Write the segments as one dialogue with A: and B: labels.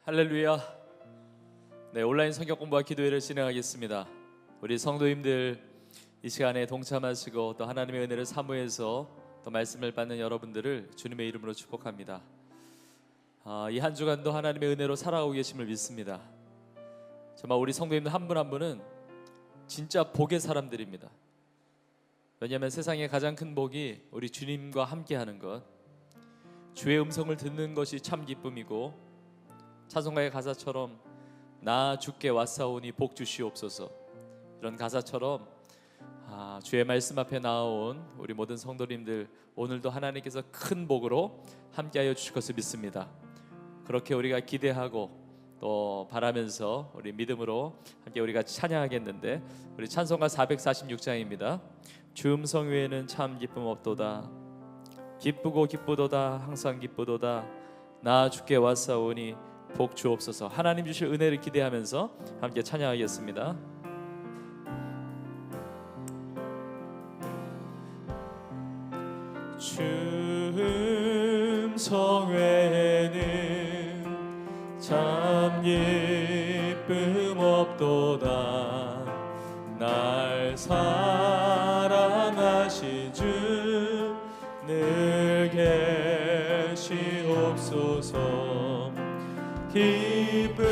A: 할렐루야. 네, 온라인 성경 공부와 기도회를 진행하겠습니다. 우리 성도님들 이 시간에 동참하시고 또 하나님의 은혜를 사모해서 또 말씀을 받는 여러분들을 주님의 이름으로 축복합니다. 이 한 주간도 하나님의 은혜로 살아가고 계심을 믿습니다. 정말 우리 성도님들 한 분 한 분은 진짜 복의 사람들입니다. 왜냐하면 세상에 가장 큰 복이 우리 주님과 함께하는 것, 주의 음성을 듣는 것이 참 기쁨이고, 찬송가의 가사처럼 나 주께 왔사오니 복 주시옵소서, 이런 가사처럼 주의 말씀 앞에 나온 우리 모든 성도님들 오늘도 하나님께서 큰 복으로 함께하여 주실 것을 믿습니다. 그렇게 우리가 기대하고 또 바라면서 우리 믿음으로 함께 우리 같이 찬양하겠는데, 우리 찬송가 446장입니다. 주 음성 외에는 참 기쁨 없도다. 기쁘고 기쁘도다 항상 기쁘도다. 나 주께 왔사오니 복 주옵소서. 하나님 주실 은혜를 기대하면서 함께 찬양하겠습니다. 주 음성 외에는 참 기쁨 없도다. 날 사랑하신 주 늘 계시옵소서. 기쁘고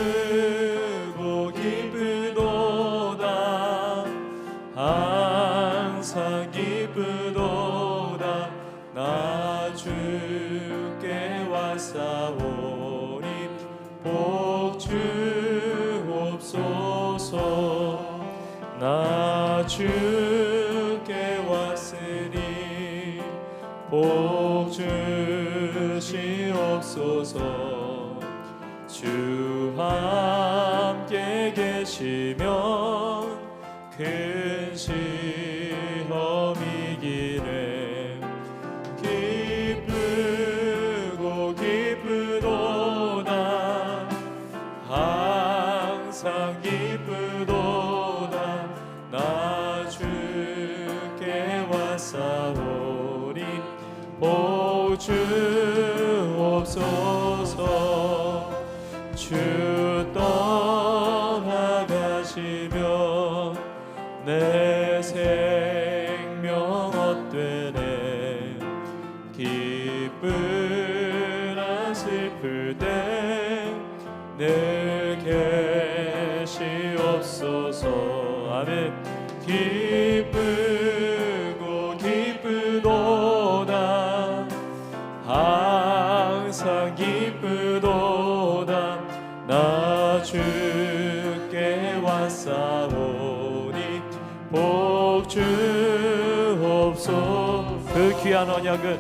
A: 기쁘도다 항상 기쁘도다. 나 주께 왔사오니 복 주옵소서. 나 주께 왔으니 복 주시옵소서. 주 함께 계시면 큰 시험이기래. 기쁘고 기쁘도다 항상 기쁘도다. 나 주께 왔사오니 복 주옵소서. 주 떠나가시면 내 생명 헛되네. 기쁘나 슬플 때 늘 계시옵소서. 아멘. 기쁘고 기쁘도다 항상 기쁘도다. 나 주께 왔사오니 복 주옵소서. 그 귀한 언약을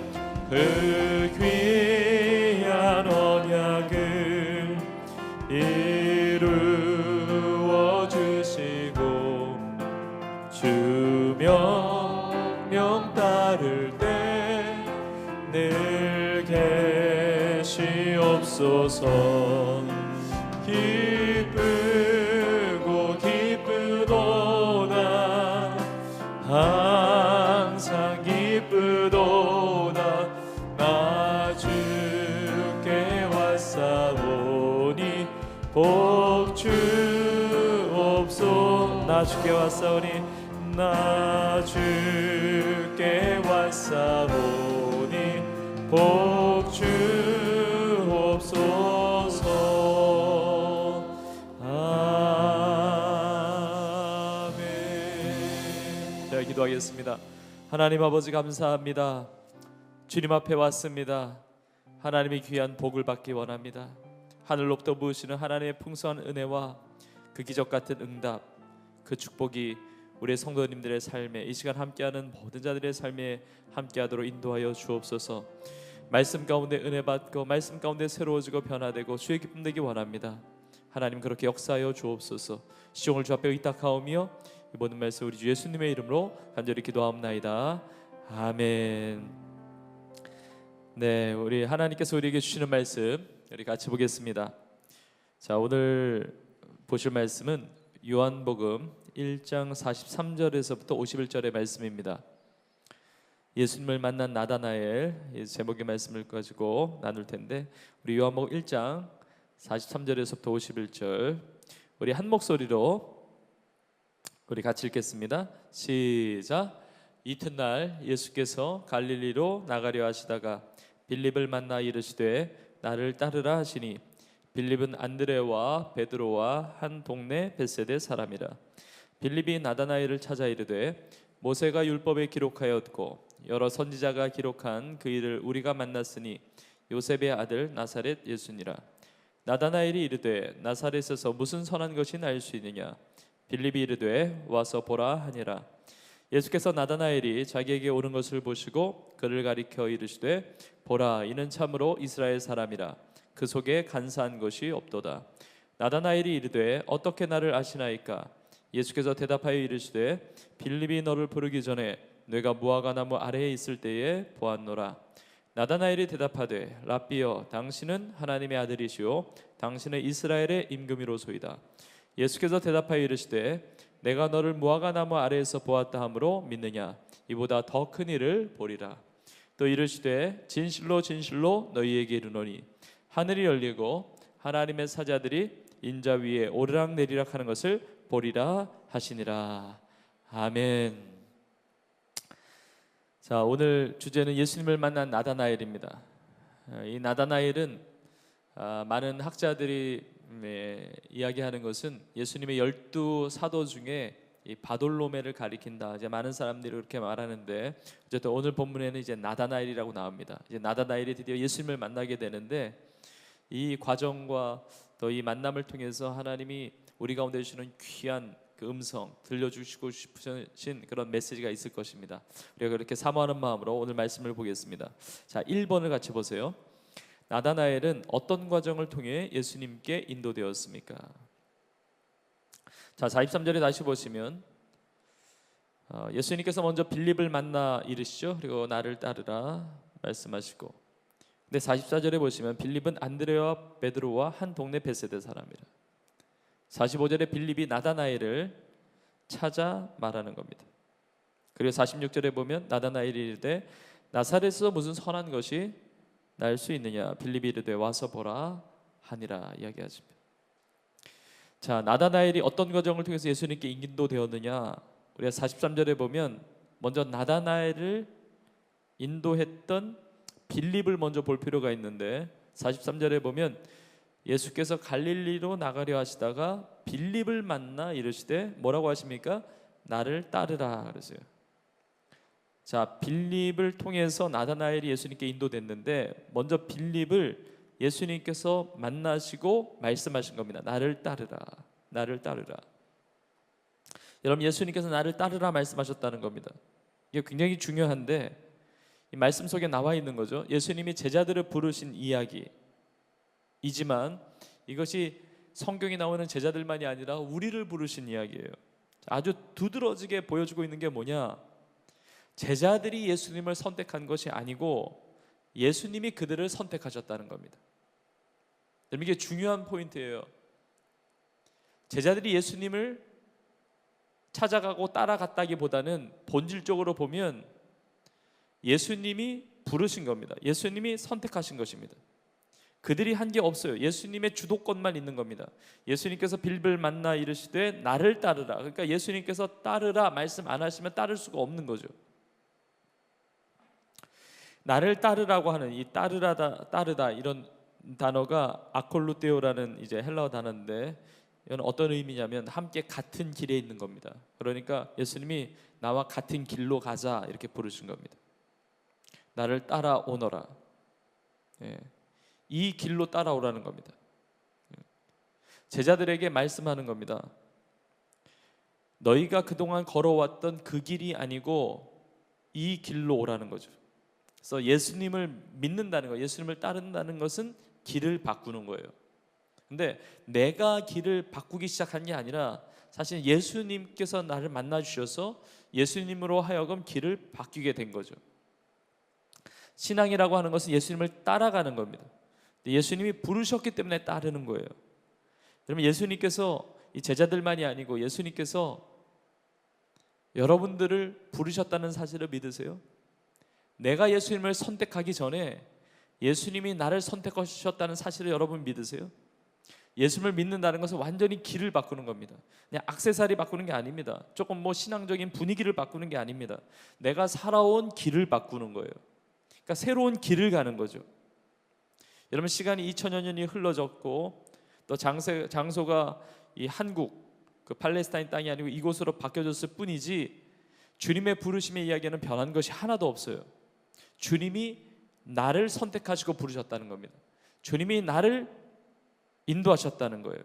A: 이루어 주시고, 주 명령 따를 때 늘 계시옵소서. 기쁘고 기쁘도다 항상 기쁘도다. 나 주께 왔사오니 복 주옵소서. 나 주께 왔사오니 나 주께 왔사오니 복 주옵소서. 아멘. 자, 기도하겠습니다. 하나님 아버지, 감사합니다. 주님 앞에 왔습니다. 하나님의 귀한 복을 받기 원합니다. 하늘로부터 부으시는 하나님의 풍성한 은혜와 그 기적 같은 응답, 그 축복이 우리 성도님들의 삶에, 이 시간 함께하는 모든 자들의 삶에 함께하도록 인도하여 주옵소서. 말씀 가운데 은혜 받고 말씀 가운데 새로워지고 변화되고 주의 기쁨 되기 원합니다. 하나님 그렇게 역사하여 주옵소서. 시종을 주 앞에 의탁하오며 이 모든 말씀 우리 주 예수님의 이름으로 간절히 기도하옵나이다. 아멘. 네, 우리 하나님께서 우리에게 주시는 말씀 우리 같이 보겠습니다. 자, 오늘 보실 말씀은 요한복음 1장 43절에서부터 51절의 말씀입니다. 예수님을 만난 나다나엘 제목의 말씀을 가지고 나눌 텐데, 우리 요한복음 1장 43절에서부터 51절 우리 한 목소리로 우리 같이 읽겠습니다. 시작. 이튿날 예수께서 갈릴리로 나가려 하시다가 빌립을 만나 이르시되 나를 따르라 하시니 빌립은 안드레와 베드로와 한 동네 벳세대 사람이라. 빌립이 나다나엘을 찾아 이르되 모세가 율법에 기록하였고 여러 선지자가 기록한 그 일을 우리가 만났으니 요셉의 아들 나사렛 예수니라. 나다나엘이 이르되 나사렛에서 무슨 선한 것이 날 수 있느냐. 빌립이 이르되 와서 보라 하니라. 예수께서 나다나엘이 자기에게 오는 것을 보시고 그를 가리켜 이르시되 보라 이는 참으로 이스라엘 사람이라. 그 속에 간사한 것이 없도다. 나다나엘이 이르되 어떻게 나를 아시나이까. 예수께서 대답하여 이르시되 빌립이 너를 부르기 전에 내가 무화과 나무 아래에 있을 때에 보았노라. 나다나엘이 대답하되 랍비여 당신은 하나님의 아들이시오 당신은 이스라엘의 임금이로소이다. 예수께서 대답하여 이르시되 내가 너를 무화과 나무 아래에서 보았다 하므로 믿느냐. 이보다 더 큰 일을 보리라. 또 이르시되 진실로 진실로 너희에게 이르노니 하늘이 열리고 하나님의 사자들이 인자 위에 오르락내리락 하는 것을 보리라 하시니라. 아멘. 자, 오늘 주제는 예수님을 만난 나다나엘입니다. 이 나다나엘은 많은 학자들이 이야기하는 것은 예수님의 12사도 중에 이 바돌로메를 가리킨다. 이제 많은 사람들이 그렇게 말하는데 어쨌든 오늘 본문에는 이제 나다나엘이라고 나옵니다. 이제 나다나엘이 드디어 예수님을 만나게 되는데 이 과정과 또 이 만남을 통해서 하나님이 우리 가운데 주시는 귀한 그 음성 들려주시고 싶으신 그런 메시지가 있을 것입니다. 우리가 그렇게 사모하는 마음으로 오늘 말씀을 보겠습니다. 자, 1번을 같이 보세요. 나다나엘은 어떤 과정을 통해 예수님께 인도되었습니까? 자, 43절에 다시 보시면 예수님께서 먼저 빌립을 만나 이르시죠. 그리고 나를 따르라 말씀하시고, 근데 44절에 보시면 빌립은 안드레와 베드로와 한 동네 벳세대 사람이라. 45절에 빌립이 나다나엘을 찾아 말하는 겁니다. 그리고 46절에 보면 나다나엘이 이르되 나사렛에서 무슨 선한 것이 날 수 있느냐. 빌립이 이르되 와서 보라 하니라 이야기하십니다. 자, 나다나엘이 어떤 과정을 통해서 예수님께 인도되었느냐. 우리가 43절에 보면 먼저 나다나엘을 인도했던 빌립을 먼저 볼 필요가 있는데 43절에 보면 예수께서 갈릴리로 나가려 하시다가 빌립을 만나 이르시되 뭐라고 하십니까? 나를 따르라 그러세요. 자, 빌립을 통해서 나다나엘이 예수님께 인도됐는데 먼저 빌립을 예수님께서 만나시고 말씀하신 겁니다. 나를 따르라, 나를 따르라. 여러분, 예수님께서 나를 따르라 말씀하셨다는 겁니다. 이게 굉장히 중요한데 이 말씀 속에 나와 있는 거죠. 예수님이 제자들을 부르신 이야기이지만 이것이 성경에 나오는 제자들만이 아니라 우리를 부르신 이야기예요. 아주 두드러지게 보여주고 있는 게 뭐냐? 제자들이 예수님을 선택한 것이 아니고 예수님이 그들을 선택하셨다는 겁니다. 이게 중요한 포인트예요. 제자들이 예수님을 찾아가고 따라갔다기보다는 본질적으로 보면 예수님이 부르신 겁니다. 예수님이 선택하신 것입니다. 그들이 한 게 없어요. 예수님의 주도권만 있는 겁니다. 예수님께서 빌립을 만나 이르시되 나를 따르라. 그러니까 예수님께서 따르라 말씀 안 하시면 따를 수가 없는 거죠. 나를 따르라고 하는 이 따르다 이런 단어가 아콜루테오라는 이제 헬라어 단어인데 이건 어떤 의미냐면 함께 같은 길에 있는 겁니다. 그러니까 예수님이 나와 같은 길로 가자 이렇게 부르신 겁니다. 나를 따라오너라. 이 길로 따라오라는 겁니다. 제자들에게 말씀하는 겁니다. 너희가 그동안 걸어왔던 그 길이 아니고 이 길로 오라는 거죠. 그래서 예수님을 믿는다는 거, 예수님을 따른다는 것은 길을 바꾸는 거예요. 근데 내가 길을 바꾸기 시작한 게 아니라 사실 예수님께서 나를 만나 주셔서 예수님으로 하여금 길을 바뀌게 된 거죠. 신앙이라고 하는 것은 예수님을 따라가는 겁니다. 예수님이 부르셨기 때문에 따르는 거예요. 여러분, 예수님께서 이 제자들만이 아니고 예수님께서 여러분들을 부르셨다는 사실을 믿으세요? 내가 예수님을 선택하기 전에 예수님이 나를 선택하셨다는 사실을 여러분 믿으세요? 예수를 믿는다는 것은 완전히 길을 바꾸는 겁니다. 그냥 액세서리 바꾸는 게 아닙니다. 조금 뭐 신앙적인 분위기를 바꾸는 게 아닙니다. 내가 살아온 길을 바꾸는 거예요. 그러니까 새로운 길을 가는 거죠. 여러분, 시간이 2000여 년이 흘러졌고 또 장소가 이 한국, 그 팔레스타인 땅이 아니고 이곳으로 바뀌어졌을 뿐이지 주님의 부르심의 이야기는 변한 것이 하나도 없어요. 주님이 나를 선택하시고 부르셨다는 겁니다. 주님이 나를 인도하셨다는 거예요.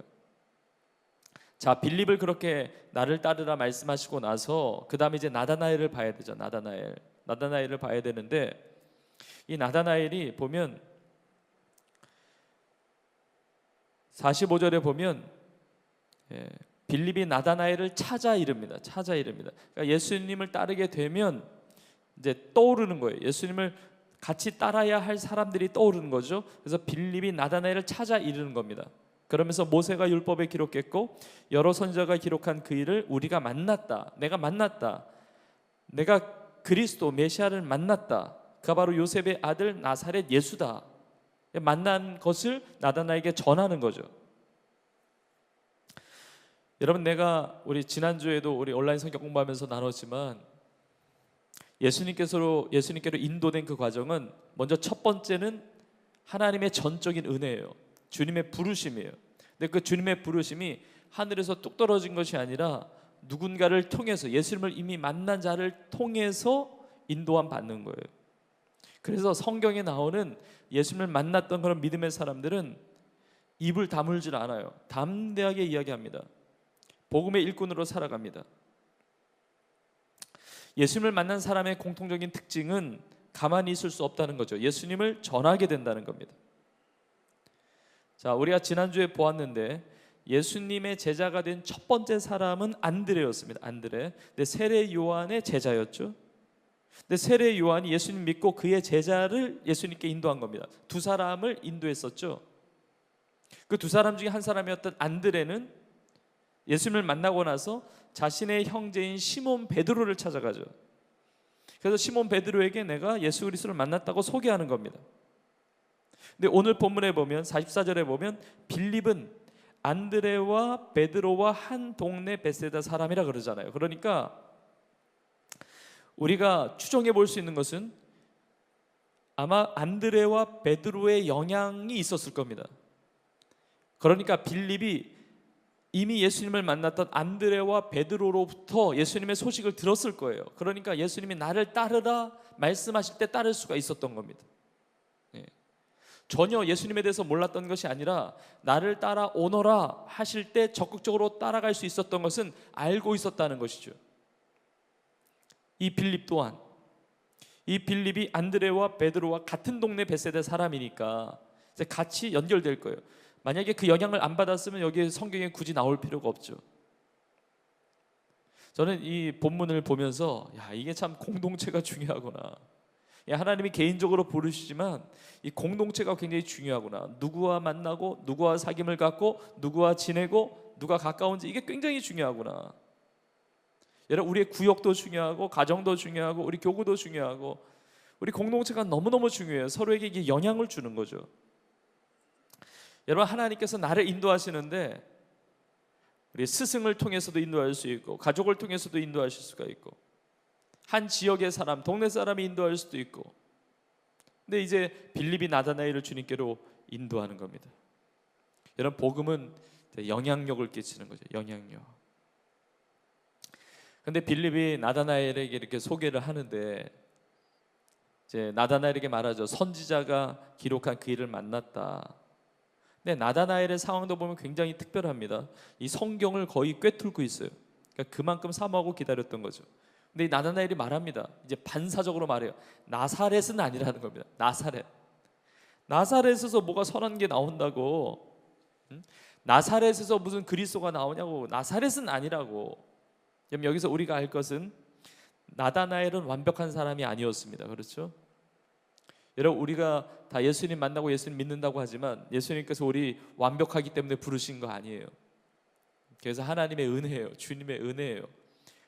A: 자, 빌립을 그렇게 나를 따르라 말씀하시고 나서 그 다음에 이제 나다나엘을 봐야 되죠. 나다나엘을 봐야 되는데, 이 나다나엘이 보면 45절에 보면 빌립이 나다나엘을 찾아 이릅니다. 그러니까 예수님을 따르게 되면 이제 떠오르는 거예요. 예수님을 같이 따라야 할 사람들이 떠오르는 거죠. 그래서 빌립이 나다나엘을 찾아 이르는 겁니다. 그러면서 모세가 율법에 기록했고 여러 선지자가 기록한 그 일을 우리가 만났다. 내가 만났다. 내가 그리스도 메시아를 만났다. 그가 바로 요셉의 아들 나사렛 예수다. 만난 것을 나다나에게 전하는 거죠. 여러분, 우리 지난주에도 우리 온라인 성경 공부하면서 나눴지만 예수님께로 인도된 그 과정은 먼저 첫 번째는 하나님의 전적인 은혜예요. 주님의 부르심이에요. 근데 그 주님의 부르심이 하늘에서 뚝 떨어진 것이 아니라 누군가를 통해서, 예수님을 이미 만난 자를 통해서 인도함 받는 거예요. 그래서 성경에 나오는 예수님을 만났던 그런 믿음의 사람들은 입을 다물질 않아요. 담대하게 이야기합니다. 복음의 일꾼으로 살아갑니다. 예수님을 만난 사람의 공통적인 특징은 가만히 있을 수 없다는 거죠. 예수님을 전하게 된다는 겁니다. 자, 우리가 지난주에 보았는데 예수님의 제자가 된 첫 번째 사람은 안드레였습니다. 근데 세례 요한의 제자였죠. 근데 세례 요한이 예수님 믿고 그의 제자를 예수님께 인도한 겁니다. 두 사람을 인도했었죠. 그 두 사람 중에 한 사람이었던 안드레는 예수님을 만나고 나서 자신의 형제인 시몬 베드로를 찾아가죠. 그래서 시몬 베드로에게 내가 예수 그리스도를 만났다고 소개하는 겁니다. 근데 오늘 본문에 보면 44절에 보면 빌립은 안드레와 베드로와 한 동네 베세다 사람이라 그러잖아요. 그러니까 우리가 추정해 볼 수 있는 것은 아마 안드레와 베드로의 영향이 있었을 겁니다. 그러니까 빌립이 이미 예수님을 만났던 안드레와 베드로로부터 예수님의 소식을 들었을 거예요. 그러니까 예수님이 나를 따르라 말씀하실 때 따를 수가 있었던 겁니다. 전혀 예수님에 대해서 몰랐던 것이 아니라 나를 따라오너라 하실 때 적극적으로 따라갈 수 있었던 것은 알고 있었다는 것이죠. 이 빌립 또한, 이 빌립이 안드레와 베드로와 같은 동네 베세다 사람이니까 이제 같이 연결될 거예요. 만약에 그 영향을 안 받았으면 여기 성경에 굳이 나올 필요가 없죠. 저는 이 본문을 보면서 이게 참 공동체가 중요하구나. 하나님이 개인적으로 부르시지만 이 공동체가 굉장히 중요하구나. 누구와 만나고 누구와 사귐을 갖고 누구와 지내고 누가 가까운지 이게 굉장히 중요하구나. 여러분, 우리의 구역도 중요하고 가정도 중요하고 우리 교구도 중요하고 우리 공동체가 너무너무 중요해요. 서로에게 이게 영향을 주는 거죠. 여러분, 하나님께서 나를 인도하시는데 우리 스승을 통해서도 인도할 수 있고 가족을 통해서도 인도하실 수가 있고 한 지역의 사람, 동네 사람이 인도할 수도 있고. 근데 이제 빌립이 나다나엘을 주님께로 인도하는 겁니다. 여러분, 복음은 영향력을 끼치는 거죠. 영향력. 근데 빌립이 나다나엘에게 이렇게 소개를 하는데 이제 나다나엘에게 말하죠. 선지자가 기록한 그 일을 만났다. 근데 나다나엘의 상황도 보면 굉장히 특별합니다. 이 성경을 거의 꿰뚫고 있어요. 그러니까 그만큼 사모하고 기다렸던 거죠. 근데 이 나다나엘이 말합니다. 이제 반사적으로 말해요. 나사렛은 아니라는 겁니다. 나사렛에서 뭐가 선한 게 나온다고? 나사렛에서 무슨 그리스도가 나오냐고? 나사렛은 아니라고. 여기서 우리가 알 것은 나다나엘은 완벽한 사람이 아니었습니다. 그렇죠? 여러분, 우리가 다 예수님 만나고 예수님 믿는다고 하지만 예수님께서 우리 완벽하기 때문에 부르신 거 아니에요. 그래서 하나님의 은혜예요. 주님의 은혜예요.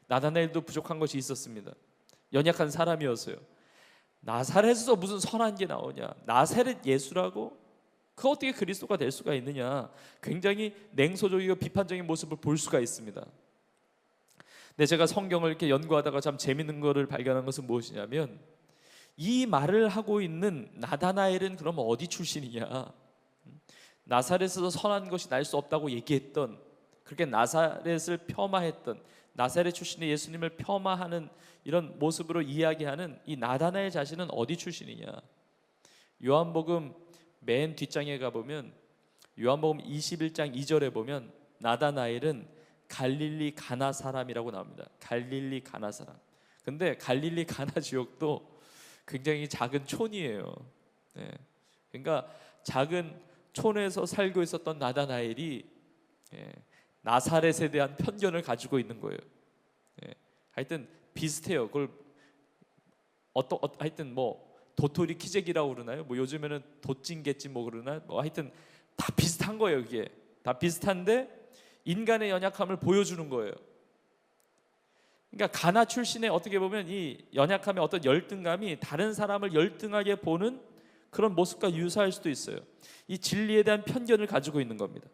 A: 나다나엘도 부족한 것이 있었습니다. 연약한 사람이었어요. 나사렛에서 무슨 선한 게 나오냐? 나사렛 예수라고? 그 어떻게 그리스도가 될 수가 있느냐, 굉장히 냉소적이고 비판적인 모습을 볼 수가 있습니다. 근데 제가 성경을 이렇게 연구하다가 참 재밌는 거를 발견한 것은 무엇이냐면, 이 말을 하고 있는 나다나엘은 그럼 어디 출신이냐? 나사렛에서 선한 것이 날 수 없다고 얘기했던, 그렇게 나사렛을 폄하했던, 나사렛 출신의 예수님을 폄하하는 이런 모습으로 이야기하는 이 나다나엘 자신은 어디 출신이냐? 요한복음 맨 뒷장에 가보면, 요한복음 21장 2절에 보면 나다나엘은 갈릴리 가나 사람이라고 나옵니다. 갈릴리 가나 사람. 근데 갈릴리 가나 지역도 굉장히 작은 촌이에요. 네. 그러니까 작은 촌에서 살고 있었던 나다나엘이 나사렛에 대한 편견을 가지고 있는 거예요. 하여튼 비슷해요. 그걸 하여튼 뭐 도토리 키재기라고 그러나요? 뭐 요즘에는 도찐개찐 뭐 그러나? 뭐 하여튼 다 비슷한 거예요. 이게 다 비슷한데 인간의 연약함을 보여주는 거예요. 그러니까 가나 출신의 어떻게 보면 이 연약함의 어떤 열등감이 다른 사람을 열등하게 보는 그런 모습과 유사할 수도 있어요. 이 진리에 대한 편견을 가지고 있는 겁니다.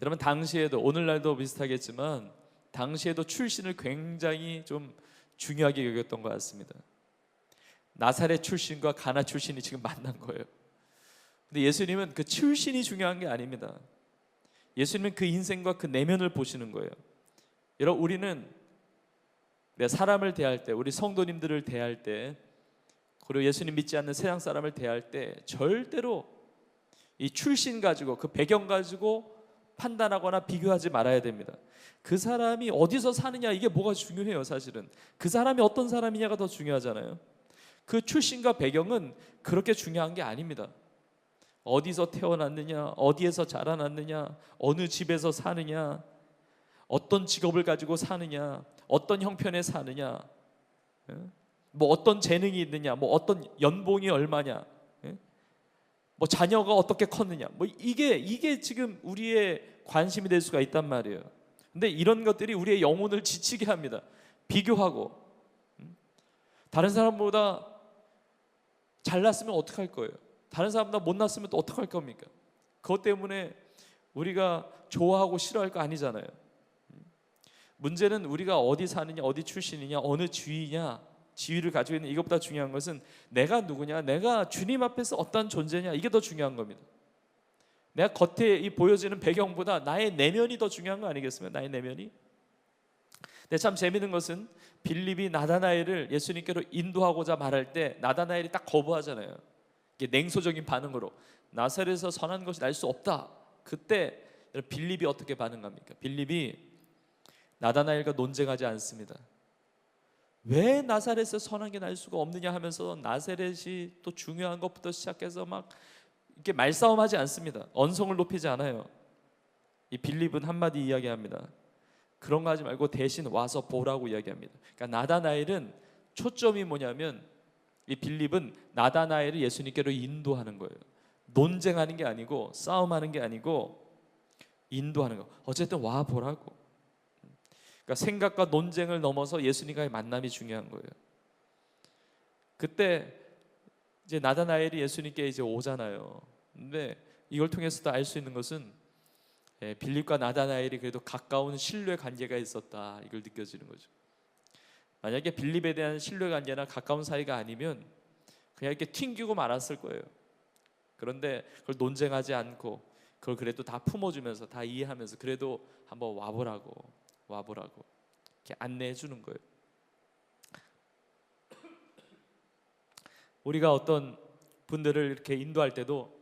A: 여러분, 당시에도, 오늘날도 비슷하겠지만 당시에도 출신을 굉장히 좀 중요하게 여겼던 것 같습니다. 나사렛 출신과 가나 출신이 지금 만난 거예요. 근데 예수님은 그 출신이 중요한 게 아닙니다. 예수님은 그 인생과 그 내면을 보시는 거예요. 여러분, 우리는 사람을 대할 때, 우리 성도님들을 대할 때, 그리고 예수님 믿지 않는 세상 사람을 대할 때 절대로 이 출신 가지고, 그 배경 가지고 판단하거나 비교하지 말아야 됩니다. 그 사람이 어디서 사느냐, 이게 뭐가 중요해요. 사실은 그 사람이 어떤 사람이냐가 더 중요하잖아요. 그 출신과 배경은 그렇게 중요한 게 아닙니다. 어디서 태어났느냐, 어디에서 자라났느냐, 어느 집에서 사느냐, 어떤 직업을 가지고 사느냐, 어떤 형편에 사느냐, 뭐 어떤 재능이 있느냐, 뭐 어떤 연봉이 얼마냐, 뭐 자녀가 어떻게 컸느냐, 뭐 이게 지금 우리의 관심이 될 수가 있단 말이에요. 근데 이런 것들이 우리의 영혼을 지치게 합니다. 비교하고 다른 사람보다 잘났으면 어떡할 거예요? 다른 사람보다 못났으면 또 어떡할 겁니까? 그것 때문에 우리가 좋아하고 싫어할 거 아니잖아요. 문제는 우리가 어디 사느냐, 어디 출신이냐, 어느 지위냐, 지위를 가지고 있는, 이것보다 중요한 것은 내가 누구냐, 내가 주님 앞에서 어떤 존재냐, 이게 더 중요한 겁니다. 내가 겉에 이 보여지는 배경보다 나의 내면이 더 중요한 거 아니겠습니까? 나의 내면이. 근데 참 재미있는 것은 빌립이 나다나엘을 예수님께로 인도하고자 말할 때 나다나엘이 딱 거부하잖아요. 이게 냉소적인 반응으로 나사렛에서 선한 것이 날 수 없다. 그때 빌립이 어떻게 반응합니까? 빌립이 나다나엘과 논쟁하지 않습니다. 왜 나사렛에서 선한 게 날 수가 없느냐 하면서 나사렛이 또 중요한 것부터 시작해서 막 이렇게 말싸움하지 않습니다. 언성을 높이지 않아요. 이 빌립은 한마디 이야기합니다. 그런 거 하지 말고 대신 와서 보라고 이야기합니다. 그러니까 나다나엘은 초점이 뭐냐면, 이 빌립은 나다나엘을 예수님께로 인도하는 거예요. 논쟁하는 게 아니고, 싸움하는 게 아니고 인도하는 거. 어쨌든 와 보라고. 그러니까 생각과 논쟁을 넘어서 예수님과의 만남이 중요한 거예요. 그때 이제 나다나엘이 예수님께 이제 오잖아요. 근데 이걸 통해서도 알 수 있는 것은 빌립과 나다나엘이 그래도 가까운 신뢰 관계가 있었다, 이걸 느껴지는 거죠. 만약에 빌립에 대한 신뢰 관계나 가까운 사이가 아니면 그냥 이렇게 튕기고 말았을 거예요. 그런데 그걸 논쟁하지 않고 그걸 그래도 다 품어주면서, 다 이해하면서 그래도 한번 와보라고 이렇게 안내해 주는 거예요. 우리가 어떤 분들을 이렇게 인도할 때도,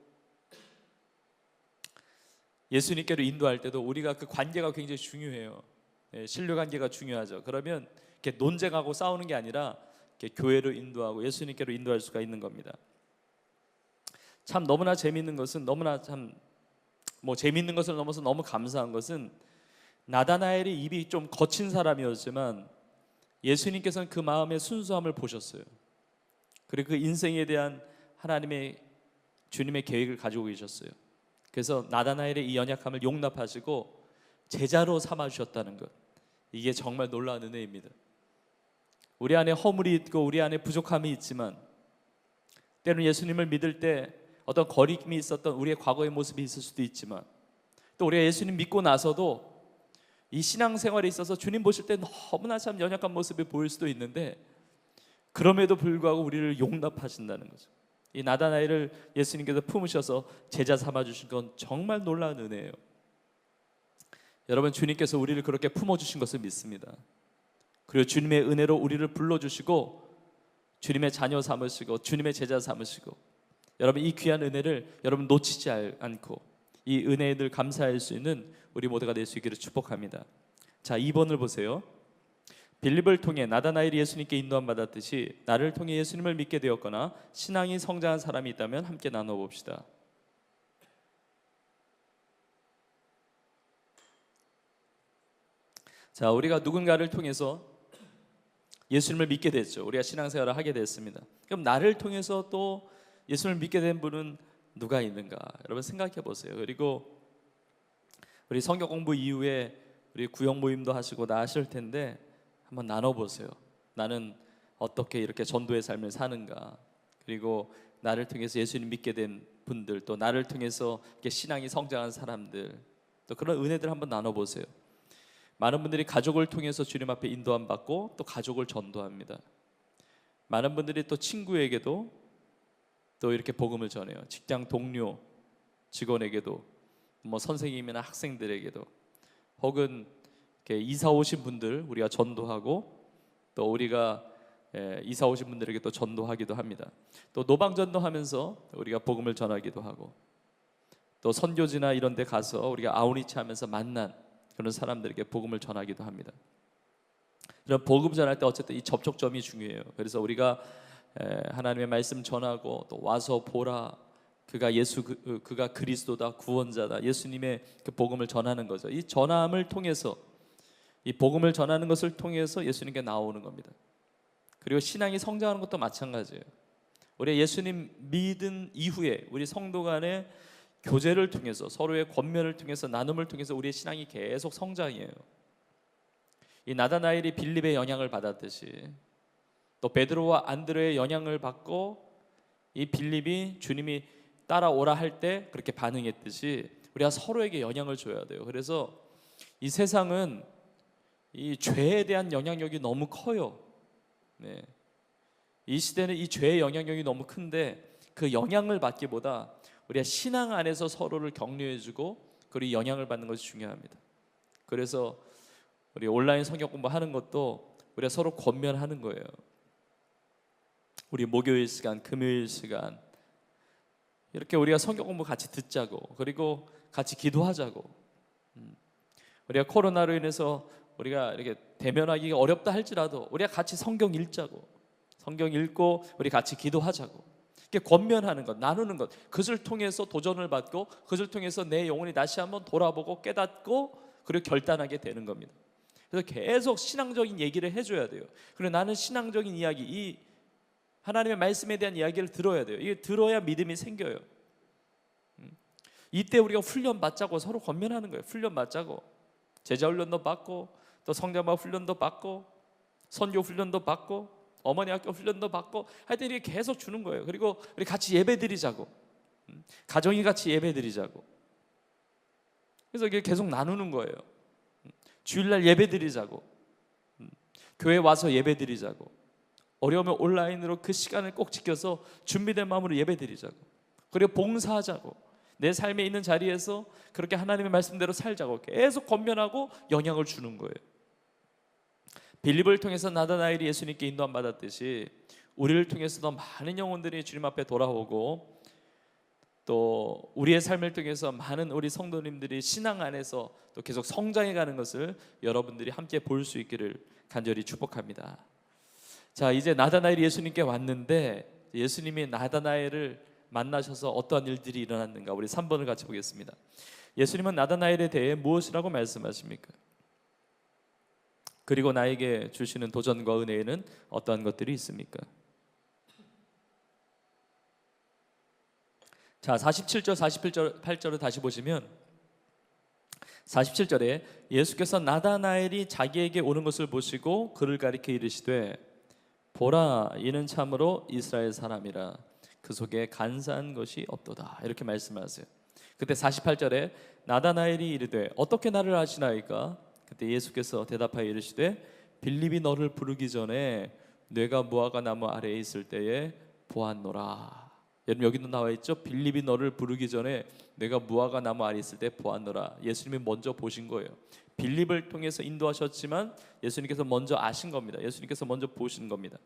A: 예수님께로 인도할 때도 우리가 그 관계가 굉장히 중요해요. 신뢰 관계가 중요하죠. 그러면 이렇게 논쟁하고 싸우는 게 아니라 이렇게 교회로 인도하고 예수님께로 인도할 수가 있는 겁니다. 참 너무나 재미있는 것은, 너무나 참 뭐 재미있는 것을 넘어서 너무 감사한 것은, 나다나엘이 입이 좀 거친 사람이었지만 예수님께서는 그 마음의 순수함을 보셨어요. 그리고 그 인생에 대한 하나님의, 주님의 계획을 가지고 계셨어요. 그래서 나다나엘의 이 연약함을 용납하시고 제자로 삼아주셨다는 것, 이게 정말 놀라운 은혜입니다. 우리 안에 허물이 있고 우리 안에 부족함이 있지만 때로는 예수님을 믿을 때 어떤 거리낌이 있었던 우리의 과거의 모습이 있을 수도 있지만, 또 우리가 예수님 믿고 나서도 이 신앙생활에 있어서 주님 보실 때 너무나 참 연약한 모습이 보일 수도 있는데, 그럼에도 불구하고 우리를 용납하신다는 거죠. 이 나다나엘을 예수님께서 품으셔서 제자 삼아주신 건 정말 놀라운 은혜예요. 여러분, 주님께서 우리를 그렇게 품어주신 것을 믿습니다. 그리고 주님의 은혜로 우리를 불러주시고 주님의 자녀 삼으시고 주님의 제자 삼으시고, 여러분 이 귀한 은혜를 여러분 놓치지 않고 이 은혜에 늘 감사할 수 있는 우리 모두가 될 수 있기를 축복합니다. 자, 2번을 보세요. 빌립을 통해 나다나엘이 예수님께 인도함 받았듯이 나를 통해 예수님을 믿게 되었거나 신앙이 성장한 사람이 있다면 함께 나눠봅시다. 자, 우리가 누군가를 통해서 예수님을 믿게 됐죠. 우리가 신앙생활을 하게 됐습니다. 그럼 나를 통해서 또 예수님을 믿게 된 분은 누가 있는가? 여러분 생각해 보세요. 그리고 우리 성경 공부 이후에 우리 구역 모임도 하시고 나하실 텐데 한번 나눠보세요. 나는 어떻게 이렇게 전도의 삶을 사는가? 그리고 나를 통해서 예수님 믿게 된 분들, 또 나를 통해서 이렇게 신앙이 성장한 사람들, 또 그런 은혜들 한번 나눠보세요. 많은 분들이 가족을 통해서 주님 앞에 인도함 받고 또 가족을 전도합니다. 많은 분들이 또 친구에게도 또 이렇게 복음을 전해요. 직장 동료, 직원에게도, 뭐 선생님이나 학생들에게도, 혹은 이렇게 이사 오신 분들 우리가 전도하고, 또 우리가 이사 오신 분들에게 또 전도하기도 합니다. 또 노방 전도하면서 우리가 복음을 전하기도 하고, 또 선교지나 이런 데 가서 우리가 아우리치 하면서 만난 그런 사람들에게 복음을 전하기도 합니다. 그런 복음 전할 때 어쨌든 이 접촉점이 중요해요. 그래서 우리가 하나님의 말씀 전하고 또 와서 보라, 그가 그리스도다, 구원자다, 예수님의 그 복음을 전하는 거죠. 이 전함을 통해서, 이 복음을 전하는 것을 통해서 예수님께 나오는 겁니다. 그리고 신앙이 성장하는 것도 마찬가지예요. 우리 예수님 믿은 이후에 우리 성도 간의 교제를 통해서, 서로의 권면을 통해서, 나눔을 통해서 우리의 신앙이 계속 성장해요. 이 나다나엘이 빌립의 영향을 받았듯이, 또 베드로와 안드레의 영향을 받고 이 빌립이 주님이 따라오라 할 때 그렇게 반응했듯이 우리가 서로에게 영향을 줘야 돼요. 그래서 이 세상은 이 죄에 대한 영향력이 너무 커요. 네. 이 시대는 이 죄의 영향력이 너무 큰데, 그 영향을 받기보다 우리가 신앙 안에서 서로를 격려해주고 그리고 영향을 받는 것이 중요합니다. 그래서 우리 온라인 성경 공부하는 것도 우리가 서로 권면하는 거예요. 우리 목요일 시간, 금요일 시간 이렇게 우리가 성경 공부 같이 듣자고, 그리고 같이 기도하자고. 우리가 코로나로 인해서 우리가 이렇게 대면하기가 어렵다 할지라도 우리가 같이 성경 읽자고, 성경 읽고 우리 같이 기도하자고. 이렇게 권면하는 것, 나누는 것, 그것을 통해서 도전을 받고, 그것을 통해서 내 영혼이 다시 한번 돌아보고 깨닫고 그리고 결단하게 되는 겁니다. 그래서 계속 신앙적인 얘기를 해줘야 돼요. 그리고 나는 신앙적인 이야기, 이 하나님의 말씀에 대한 이야기를 들어야 돼요. 이게 들어야 믿음이 생겨요. 이때 우리가 훈련 받자고 서로 권면하는 거예요. 훈련 받자고, 제자 훈련도 받고, 또 성자마 훈련도 받고, 선교 훈련도 받고, 어머니 학교 훈련도 받고, 하여튼 이렇게 계속 주는 거예요. 그리고 우리 같이 예배 드리자고, 가정이 같이 예배 드리자고. 그래서 이게 계속 나누는 거예요. 주일날 예배 드리자고, 교회 와서 예배 드리자고, 어려우면 온라인으로 그 시간을 꼭 지켜서 준비된 마음으로 예배 드리자고, 그리고 봉사하자고, 내 삶에 있는 자리에서 그렇게 하나님의 말씀대로 살자고 계속 권면하고 영향을 주는 거예요. 빌립을 통해서 나다나엘이 예수님께 인도함 받았듯이 우리를 통해서도 많은 영혼들이 주님 앞에 돌아오고, 또 우리의 삶을 통해서 많은 우리 성도님들이 신앙 안에서 또 계속 성장해가는 것을 여러분들이 함께 볼 수 있기를 간절히 축복합니다. 자, 이제 나다나엘이 예수님께 왔는데 예수님이 나다나엘을 만나셔서 어떠한 일들이 일어났는가, 우리 3번을 같이 보겠습니다. 예수님은 나다나엘에 대해 무엇이라고 말씀하십니까? 그리고 나에게 주시는 도전과 은혜에는 어떠한 것들이 있습니까? 자, 47절, 48절을 다시 보시면 47절에 예수께서 나다나엘이 자기에게 오는 것을 보시고 그를 가리켜 이르시되 보라, 이는 참으로 이스라엘 사람이라, 그 그 속에 간사한 것이 없도다. 이렇게 말씀하세요. 그때 48절에 나다나엘이 이르되 어떻게 나를 아시나이까? 그때 예수께서 대답하여 이르시되 빌립이 너를 부르기 전에 뇌가 무화과 나무 아래에 있을 때에 보았노라. 여러분 여기도 나와 있죠. 빌립이 너를 부르기 전에 내가 무화과 나무 아래 있을 때 보았노라. 예수님이 먼저 보신 거예요. 빌립을 통해서 인도하셨지만 예수님께서 먼저 아신 겁니다. 예수님께서 먼저 보신 겁니다.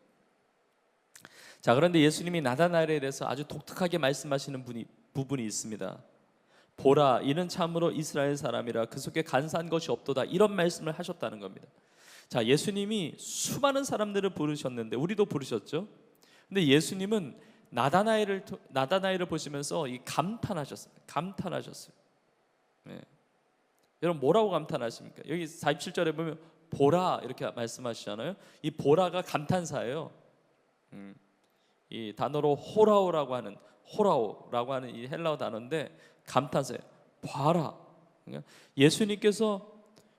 A: 자, 그런데 예수님이 나다나엘에 대해서 아주 독특하게 말씀하시는 부분이 있습니다. 보라, 이는 참으로 이스라엘 사람이라 그 속에 간사한 것이 없도다. 이런 말씀을 하셨다는 겁니다. 자, 예수님이 수많은 사람들을 부르셨는데 우리도 부르셨죠. 근데 예수님은 나다나엘을 보시면서 감탄하셨어요. 네. 여러분 뭐라고 감탄하십니까? 여기 47절에 보면 보라 이렇게 말씀하시잖아요. 이 보라가 감탄사예요. 이 단어로 호라오라고 하는 이 헬라어 단어인데 감탄사예요. 봐라. 그러니까 예수님께서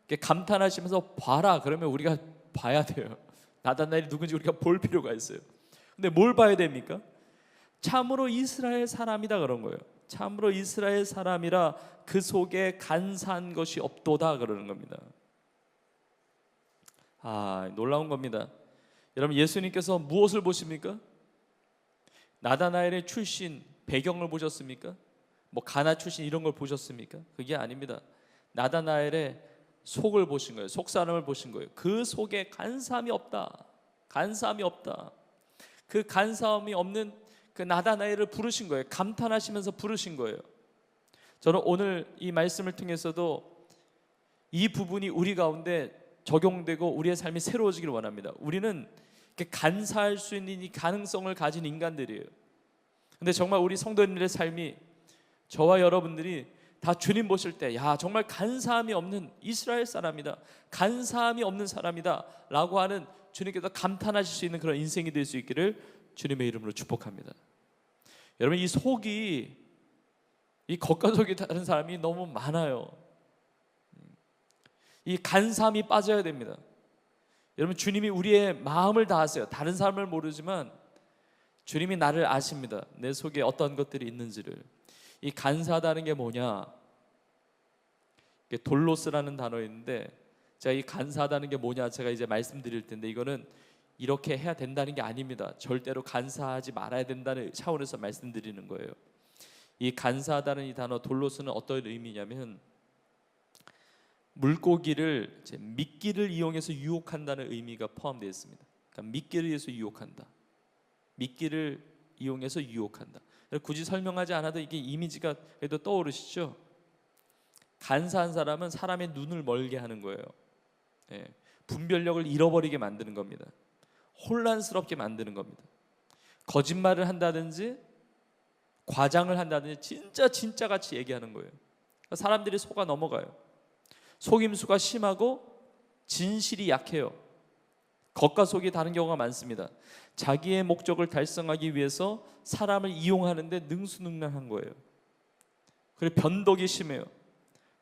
A: 이렇게 감탄하시면서 봐라 그러면 우리가 봐야 돼요. 나다나엘이 누군지 우리가 볼 필요가 있어요. 근데 뭘 봐야 됩니까? 참으로 이스라엘 사람이다 그런 거예요. 참으로 이스라엘 사람이라 그 속에 간사한 것이 없도다 그러는 겁니다. 놀라운 겁니다. 여러분 예수님께서 무엇을 보십니까? 나다나엘의 출신 배경을 보셨습니까? 뭐 가나 출신 이런 걸 보셨습니까? 그게 아닙니다. 나다나엘의 속을 보신 거예요. 속 사람을 보신 거예요. 그 속에 간사함이 없다. 그 간사함이 없는 그 나다나엘을 부르신 거예요. 감탄하시면서 부르신 거예요. 저는 오늘 이 말씀을 통해서도 이 부분이 우리 가운데 적용되고 우리의 삶이 새로워지기를 원합니다. 우리는 간사할 수 있는 이 가능성을 가진 인간들이에요. 근데 정말 우리 성도님들의 삶이 저와 여러분들이 다 주님 보실 때 정말 간사함이 없는 이스라엘 사람이다, 간사함이 없는 사람이다 라고 하는 주님께서 감탄하실 수 있는 그런 인생이 될 수 있기를 주님의 이름으로 축복합니다. 여러분 이 속이 이 겉과 속이 다른 사람이 너무 많아요. 이 간사함이 빠져야 됩니다. 여러분 주님이 우리의 마음을 다 아세요. 다른 사람을 모르지만 주님이 나를 아십니다. 내 속에 어떤 것들이 있는지를. 이 간사하다는 게 뭐냐? 돌로스라는 단어인데 제가 이 간사하다는 게 뭐냐 제가 이제 말씀드릴 텐데 이거는 이렇게 해야 된다는 게 아닙니다. 절대로 간사하지 말아야 된다는 차원에서 말씀드리는 거예요. 이 간사하다는 이 단어 돌로스는 어떤 의미냐면 물고기를 미끼를 이용해서 유혹한다는 의미가 포함되어 있습니다. 그러니까 미끼를 위해서 유혹한다. 미끼를 이용해서 유혹한다. 굳이 설명하지 않아도 이게 이미지가 그래도 떠오르시죠? 간사한 사람은 사람의 눈을 멀게 하는 거예요. 분별력을 잃어버리게 만드는 겁니다. 혼란스럽게 만드는 겁니다. 거짓말을 한다든지 과장을 한다든지 진짜 같이 얘기하는 거예요. 사람들이 속아 넘어가요. 속임수가 심하고 진실이 약해요. 겉과 속이 다른 경우가 많습니다. 자기의 목적을 달성하기 위해서 사람을 이용하는데 능수능란한 거예요. 그리고 변덕이 심해요.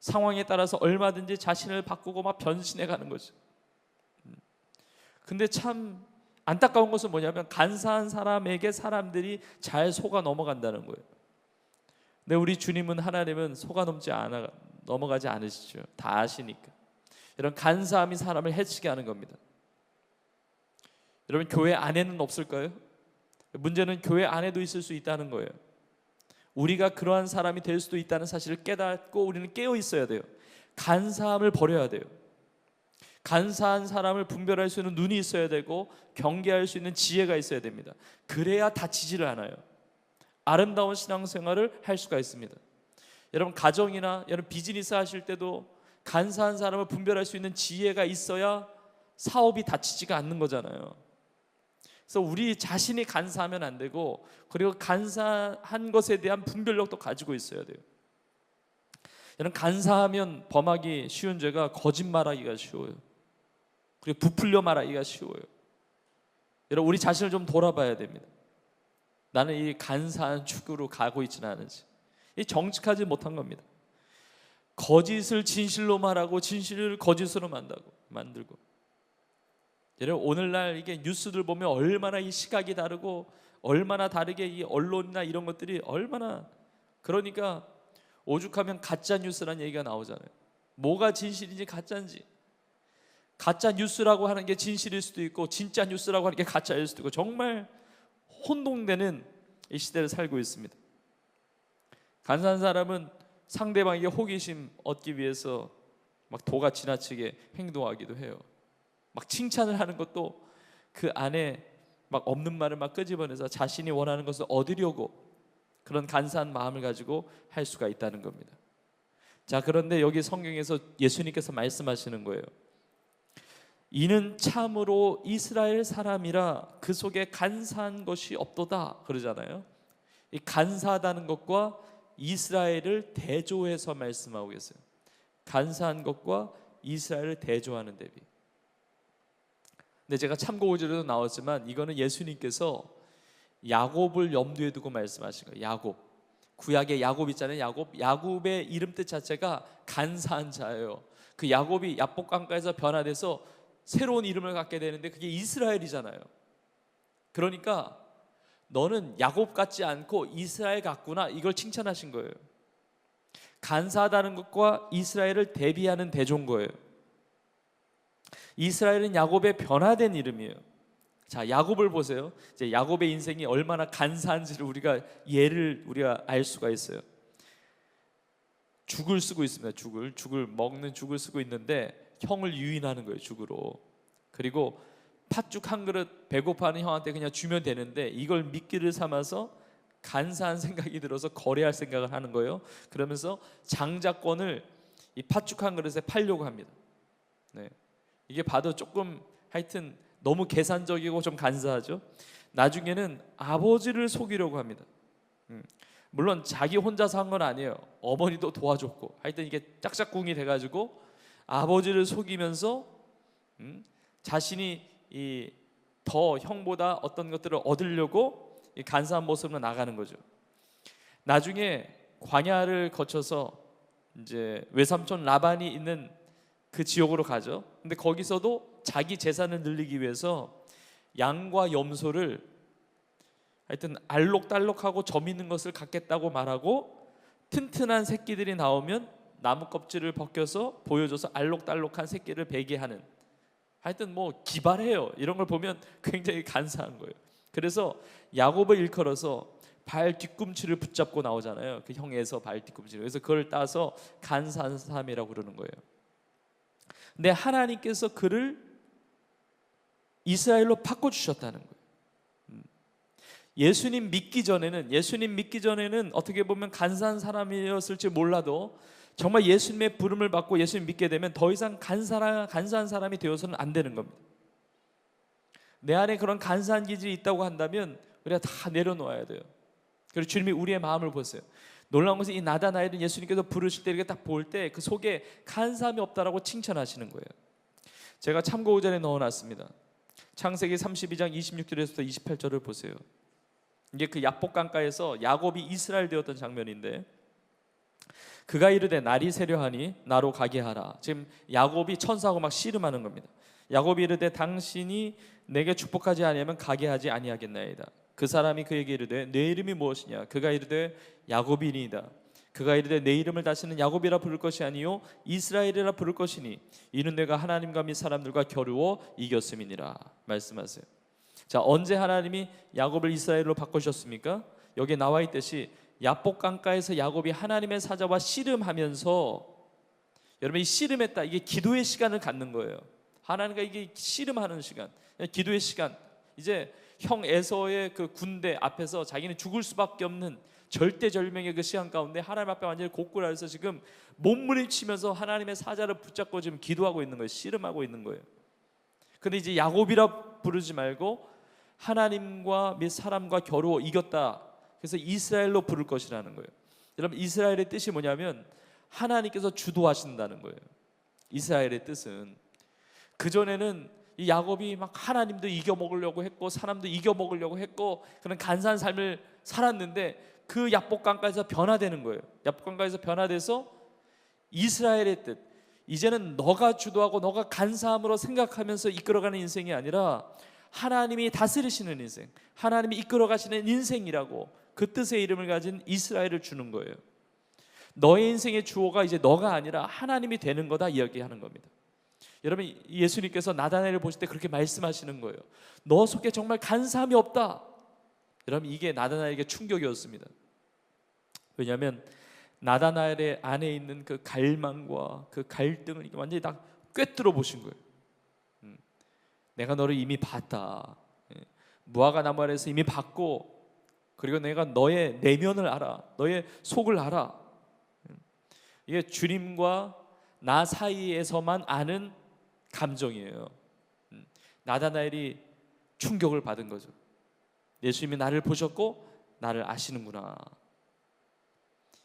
A: 상황에 따라서 얼마든지 자신을 바꾸고 막 변신해 가는 거죠. 근데 참 안타까운 것은 뭐냐면 간사한 사람에게 사람들이 잘 속아 넘어간다는 거예요. 근데 우리 주님은 하나님은 속아 넘어가지 않으시죠. 다 아시니까. 이런 간사함이 사람을 해치게 하는 겁니다. 여러분 교회 안에는 없을까요? 문제는 교회 안에도 있을 수 있다는 거예요. 우리가 그러한 사람이 될 수도 있다는 사실을 깨닫고 우리는 깨어 있어야 돼요. 간사함을 버려야 돼요. 간사한 사람을 분별할 수 있는 눈이 있어야 되고 경계할 수 있는 지혜가 있어야 됩니다. 그래야 다치지를 않아요. 아름다운 신앙생활을 할 수가 있습니다. 여러분 가정이나 여러분 비즈니스 하실 때도 간사한 사람을 분별할 수 있는 지혜가 있어야 사업이 다치지가 않는 거잖아요. 그래서 우리 자신이 간사하면 안 되고 그리고 간사한 것에 대한 분별력도 가지고 있어야 돼요. 여러분 간사하면 범하기 쉬운 죄가 거짓말하기가 쉬워요. 그리고 부풀려 말하기가 쉬워요. 여러분 우리 자신을 좀 돌아봐야 됩니다. 나는 이 간사한 축으로 가고 있지는 않은지. 이 정직하지 못한 겁니다. 거짓을 진실로 말하고 진실을 거짓으로 만들고. 여러분 오늘날 이게 뉴스들 보면 얼마나 이 시각이 다르고 얼마나 다르게 이 언론이나 이런 것들이 얼마나, 그러니까 오죽하면 가짜 뉴스라는 얘기가 나오잖아요. 뭐가 진실인지 가짜인지, 가짜 뉴스라고 하는 게 진실일 수도 있고 진짜 뉴스라고 하는 게 가짜일 수도 있고, 정말 혼동되는 이 시대를 살고 있습니다. 간사한 사람은 상대방에게 호기심 얻기 위해서 막 도가 지나치게 행동하기도 해요. 막 칭찬을 하는 것도 그 안에 막 없는 말을 막 끄집어내서 자신이 원하는 것을 얻으려고 그런 간사한 마음을 가지고 할 수가 있다는 겁니다. 자, 그런데 여기 성경에서 예수님께서 말씀하시는 거예요. 이는 참으로 이스라엘 사람이라 그 속에 간사한 것이 없도다 그러잖아요. 이 간사하다는 것과 이스라엘을 대조해서 말씀하고 계세요. 간사한 것과 이스라엘을 대조하는 대비. 근데 제가 참고 구절에도 나왔지만 이거는 예수님께서 야곱을 염두에 두고 말씀하신 거예요. 야곱, 구약의 야곱 있잖아요. 야곱의 이름 뜻 자체가 간사한 자예요. 그 야곱이 야복강가에서 변화돼서 새로운 이름을 갖게 되는데 그게 이스라엘이잖아요. 그러니까 너는 야곱 같지 않고 이스라엘 같구나, 이걸 칭찬하신 거예요. 간사하다는 것과 이스라엘을 대비하는 대조인 거예요. 이스라엘은 야곱의 변화된 이름이에요. 자, 야곱을 보세요. 이제 야곱의 인생이 얼마나 간사한지를 우리가 알 수가 있어요. 죽을 쓰고 있습니다. 죽을 먹는 죽을 쓰고 있는데 형을 유인하는 거예요, 죽으로. 그리고 팥죽 한 그릇 배고파하는 형한테 그냥 주면 되는데 이걸 미끼를 삼아서 간사한 생각이 들어서 거래할 생각을 하는 거예요. 그러면서 장자권을 이 팥죽 한 그릇에 팔려고 합니다. 네. 이게 봐도 조금 하여튼 너무 계산적이고 좀 간사하죠. 나중에는 아버지를 속이려고 합니다. 물론 자기 혼자서 한 건 아니에요. 어머니도 도와줬고 하여튼 이게 짝짝꿍이 돼가지고 아버지를 속이면서 자신이 이 더 형보다 어떤 것들을 얻으려고 이 간사한 모습으로 나가는 거죠. 나중에 광야를 거쳐서 이제 외삼촌 라반이 있는 그 지역으로 가죠. 근데 거기서도 자기 재산을 늘리기 위해서 양과 염소를 하여튼 알록달록하고 점 있는 것을 갖겠다고 말하고 튼튼한 새끼들이 나오면 나무 껍질을 벗겨서 보여줘서 알록달록한 새끼를 베게 하는, 하여튼 뭐 기발해요. 이런 걸 보면 굉장히 간사한 거예요. 그래서 야곱을 일컬어서 발 뒤꿈치를 붙잡고 나오잖아요. 그 형에서 발 뒤꿈치를. 그래서 그걸 따서 간사한 사람이라고 그러는 거예요. 근데 하나님께서 그를 이스라엘로 바꿔주셨다는 거예요. 예수님 믿기 전에는 어떻게 보면 간사한 사람이었을지 몰라도 정말 예수님의 부름을 받고 예수님 믿게 되면 더 이상 간사한 사람이 되어서는 안 되는 겁니다. 내 안에 그런 간사한 기질이 있다고 한다면 우리가 다 내려놓아야 돼요. 그리고 주님이 우리의 마음을 보세요. 놀라운 것은 이 나다나엘은 예수님께서 부르실 때 이렇게 딱 볼 때 그 속에 간사함이 없다라고 칭찬하시는 거예요. 제가 참고 구절에 넣어놨습니다. 창세기 32장 26절에서 28절을 보세요. 이게 그 야복강가에서 야곱이 이스라엘 되었던 장면인데, 그가 이르되 날이 세려하니 나로 가게 하라. 지금 야곱이 천사하고 막 씨름하는 겁니다. 야곱이 이르되 당신이 내게 축복하지 아니하면 가게 하지 아니하겠나이다. 그 사람이 그에게 이르되 내 이름이 무엇이냐? 그가 이르되 야곱이니이다. 그가 이르되 내 이름을 다시는 야곱이라 부를 것이 아니요 이스라엘이라 부를 것이니 이는 내가 하나님과 및 사람들과 겨루어 이겼음이니라. 말씀하세요. 자, 언제 하나님이 야곱을 이스라엘로 바꾸셨습니까? 여기 나와 있듯이 야복강가에서 야곱이 하나님의 사자와 씨름하면서, 여러분 이 씨름했다, 이게 기도의 시간을 갖는 거예요. 하나님과 이게 씨름하는 시간, 기도의 시간. 이제 형 에서의 그 군대 앞에서 자기는 죽을 수밖에 없는 절대절명의 그 시간 가운데 하나님 앞에 완전히 고꾸라해서 지금 몸부림치면서 하나님의 사자를 붙잡고 지금 기도하고 있는 거예요. 씨름하고 있는 거예요. 근데 이제 야곱이라 부르지 말고 하나님과 및 사람과 겨루어 이겼다. 그래서 이스라엘로 부를 것이라는 거예요. 여러분 이스라엘의 뜻이 뭐냐면 하나님께서 주도하신다는 거예요. 이스라엘의 뜻은, 그전에는 이 야곱이 막 하나님도 이겨먹으려고 했고 사람도 이겨먹으려고 했고 그런 간사한 삶을 살았는데 그 야복강가에서 변화되는 거예요. 야복강가에서 변화돼서 이스라엘의 뜻, 이제는 너가 주도하고 너가 간사함으로 생각하면서 이끌어가는 인생이 아니라 하나님이 다스리시는 인생, 하나님이 이끌어 가시는 인생이라고 그 뜻의 이름을 가진 이스라엘을 주는 거예요. 너의 인생의 주어가 이제 너가 아니라 하나님이 되는 거다 이야기하는 겁니다. 여러분, 예수님께서 나다나엘을 보실 때 그렇게 말씀하시는 거예요. 너 속에 정말 간사함이 없다. 여러분, 이게 나다나엘에게 충격이었습니다. 왜냐하면 나다나엘의 안에 있는 그 갈망과 그 갈등을 완전히 다 꿰뚫어 보신 거예요. 내가 너를 이미 봤다. 무화과 나무 아래에서 이미 봤고, 그리고 내가 너의 내면을 알아. 너의 속을 알아. 이게 주님과 나 사이에서만 아는 감정이에요. 나다나엘이 충격을 받은 거죠. 예수님이 나를 보셨고 나를 아시는구나.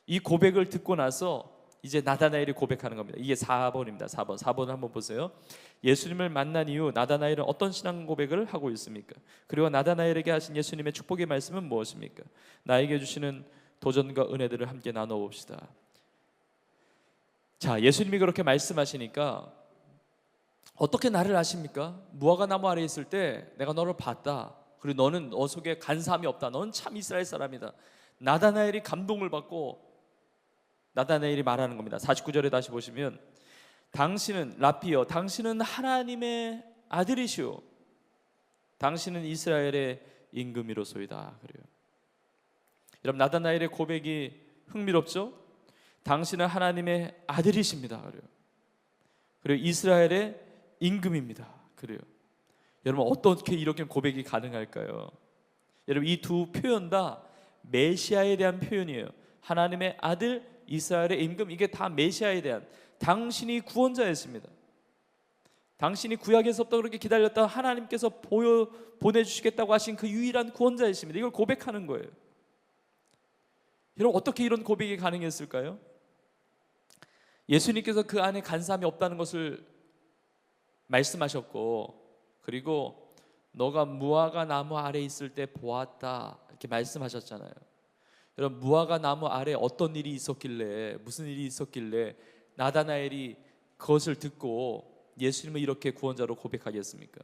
A: 이 고백을 듣고 나서 이제 나다나엘이 고백하는 겁니다. 이게 4번입니다. 4번을 한번 보세요. 예수님을 만난 이후 나다나엘은 어떤 신앙 고백을 하고 있습니까? 그리고 나다나엘에게 하신 예수님의 축복의 말씀은 무엇입니까? 나에게 주시는 도전과 은혜들을 함께 나눠봅시다. 자, 예수님이 그렇게 말씀하시니까 어떻게 나를 아십니까? 무화과 나무 아래에 있을 때 내가 너를 봤다. 그리고 너는 너 속에 간사함이 없다. 너는 참 이스라엘 사람이다. 나다나엘이 감동을 받고 나다나엘이 말하는 겁니다. 49절에 다시 보시면 당신은 라피여, 당신은 하나님의 아들이시오. 당신은 이스라엘의 임금이로소이다. 그래요. 여러분, 나다나엘의 고백이 흥미롭죠? 당신은 하나님의 아들이십니다. 그래요. 그리고 이스라엘의 임금입니다. 그래요. 여러분, 어떻게 이렇게 고백이 가능할까요? 여러분, 이 두 표현 다 메시아에 대한 표현이에요. 하나님의 아들, 이스라엘의 임금, 이게 다 메시아에 대한, 당신이 구원자였습니다. 당신이 구약에서부터 그렇게 기다렸다 하나님께서 보내주시겠다고 하신 그 유일한 구원자이십니다. 이걸 고백하는 거예요. 여러분, 어떻게 이런 고백이 가능했을까요? 예수님께서 그 안에 간사함이 없다는 것을 말씀하셨고, 그리고 너가 무화과 나무 아래 있을 때 보았다 이렇게 말씀하셨잖아요. 여러분, 무화과 나무 아래 어떤 일이 있었길래, 무슨 일이 있었길래 나다나엘이 그것을 듣고 예수님을 이렇게 구원자로 고백하겠습니까?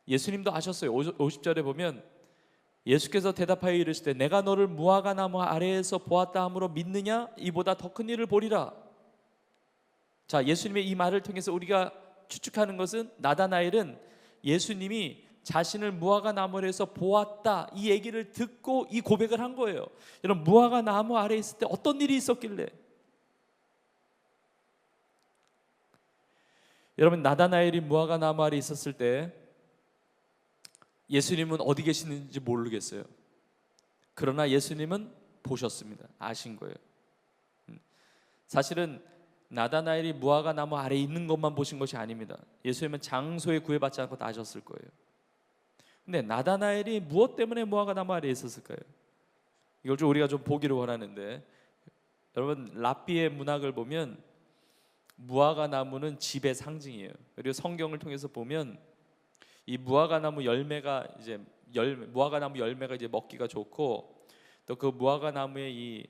A: 예수님도 아셨어요. 50절에 보면 예수께서 대답하여 이르시되 내가 너를 무화과 나무 아래에서 보았다 함으로 믿느냐? 이보다 더 큰 일을 보리라. 자, 예수님의 이 말을 통해서 우리가 추측하는 것은 나다나엘은 예수님이 자신을 무화과 나무 아래에서 보았다 이 얘기를 듣고 이 고백을 한 거예요. 여러분, 무화과 나무 아래에 있을 때 어떤 일이 있었길래? 여러분, 나다나엘이 무화과 나무 아래에 있었을 때 예수님은 어디 계시는지 모르겠어요. 그러나 예수님은 보셨습니다. 아신 거예요. 사실은 나다나엘이 무화과 나무 아래에 있는 것만 보신 것이 아닙니다. 예수님은 장소에 구애받지 않고 다 아셨을 거예요. 근데 나다나엘이 무엇 때문에 무화과 나무 아래에 있었을까요? 이걸 좀 우리가 좀 보기를 원하는데, 여러분, 랍비의 문학을 보면 무화과 나무는 집의 상징이에요. 그리고 성경을 통해서 보면 이 무화과 나무 열매가 이제 무화과 나무 열매가 이제 먹기가 좋고, 또 그 무화과 나무의 이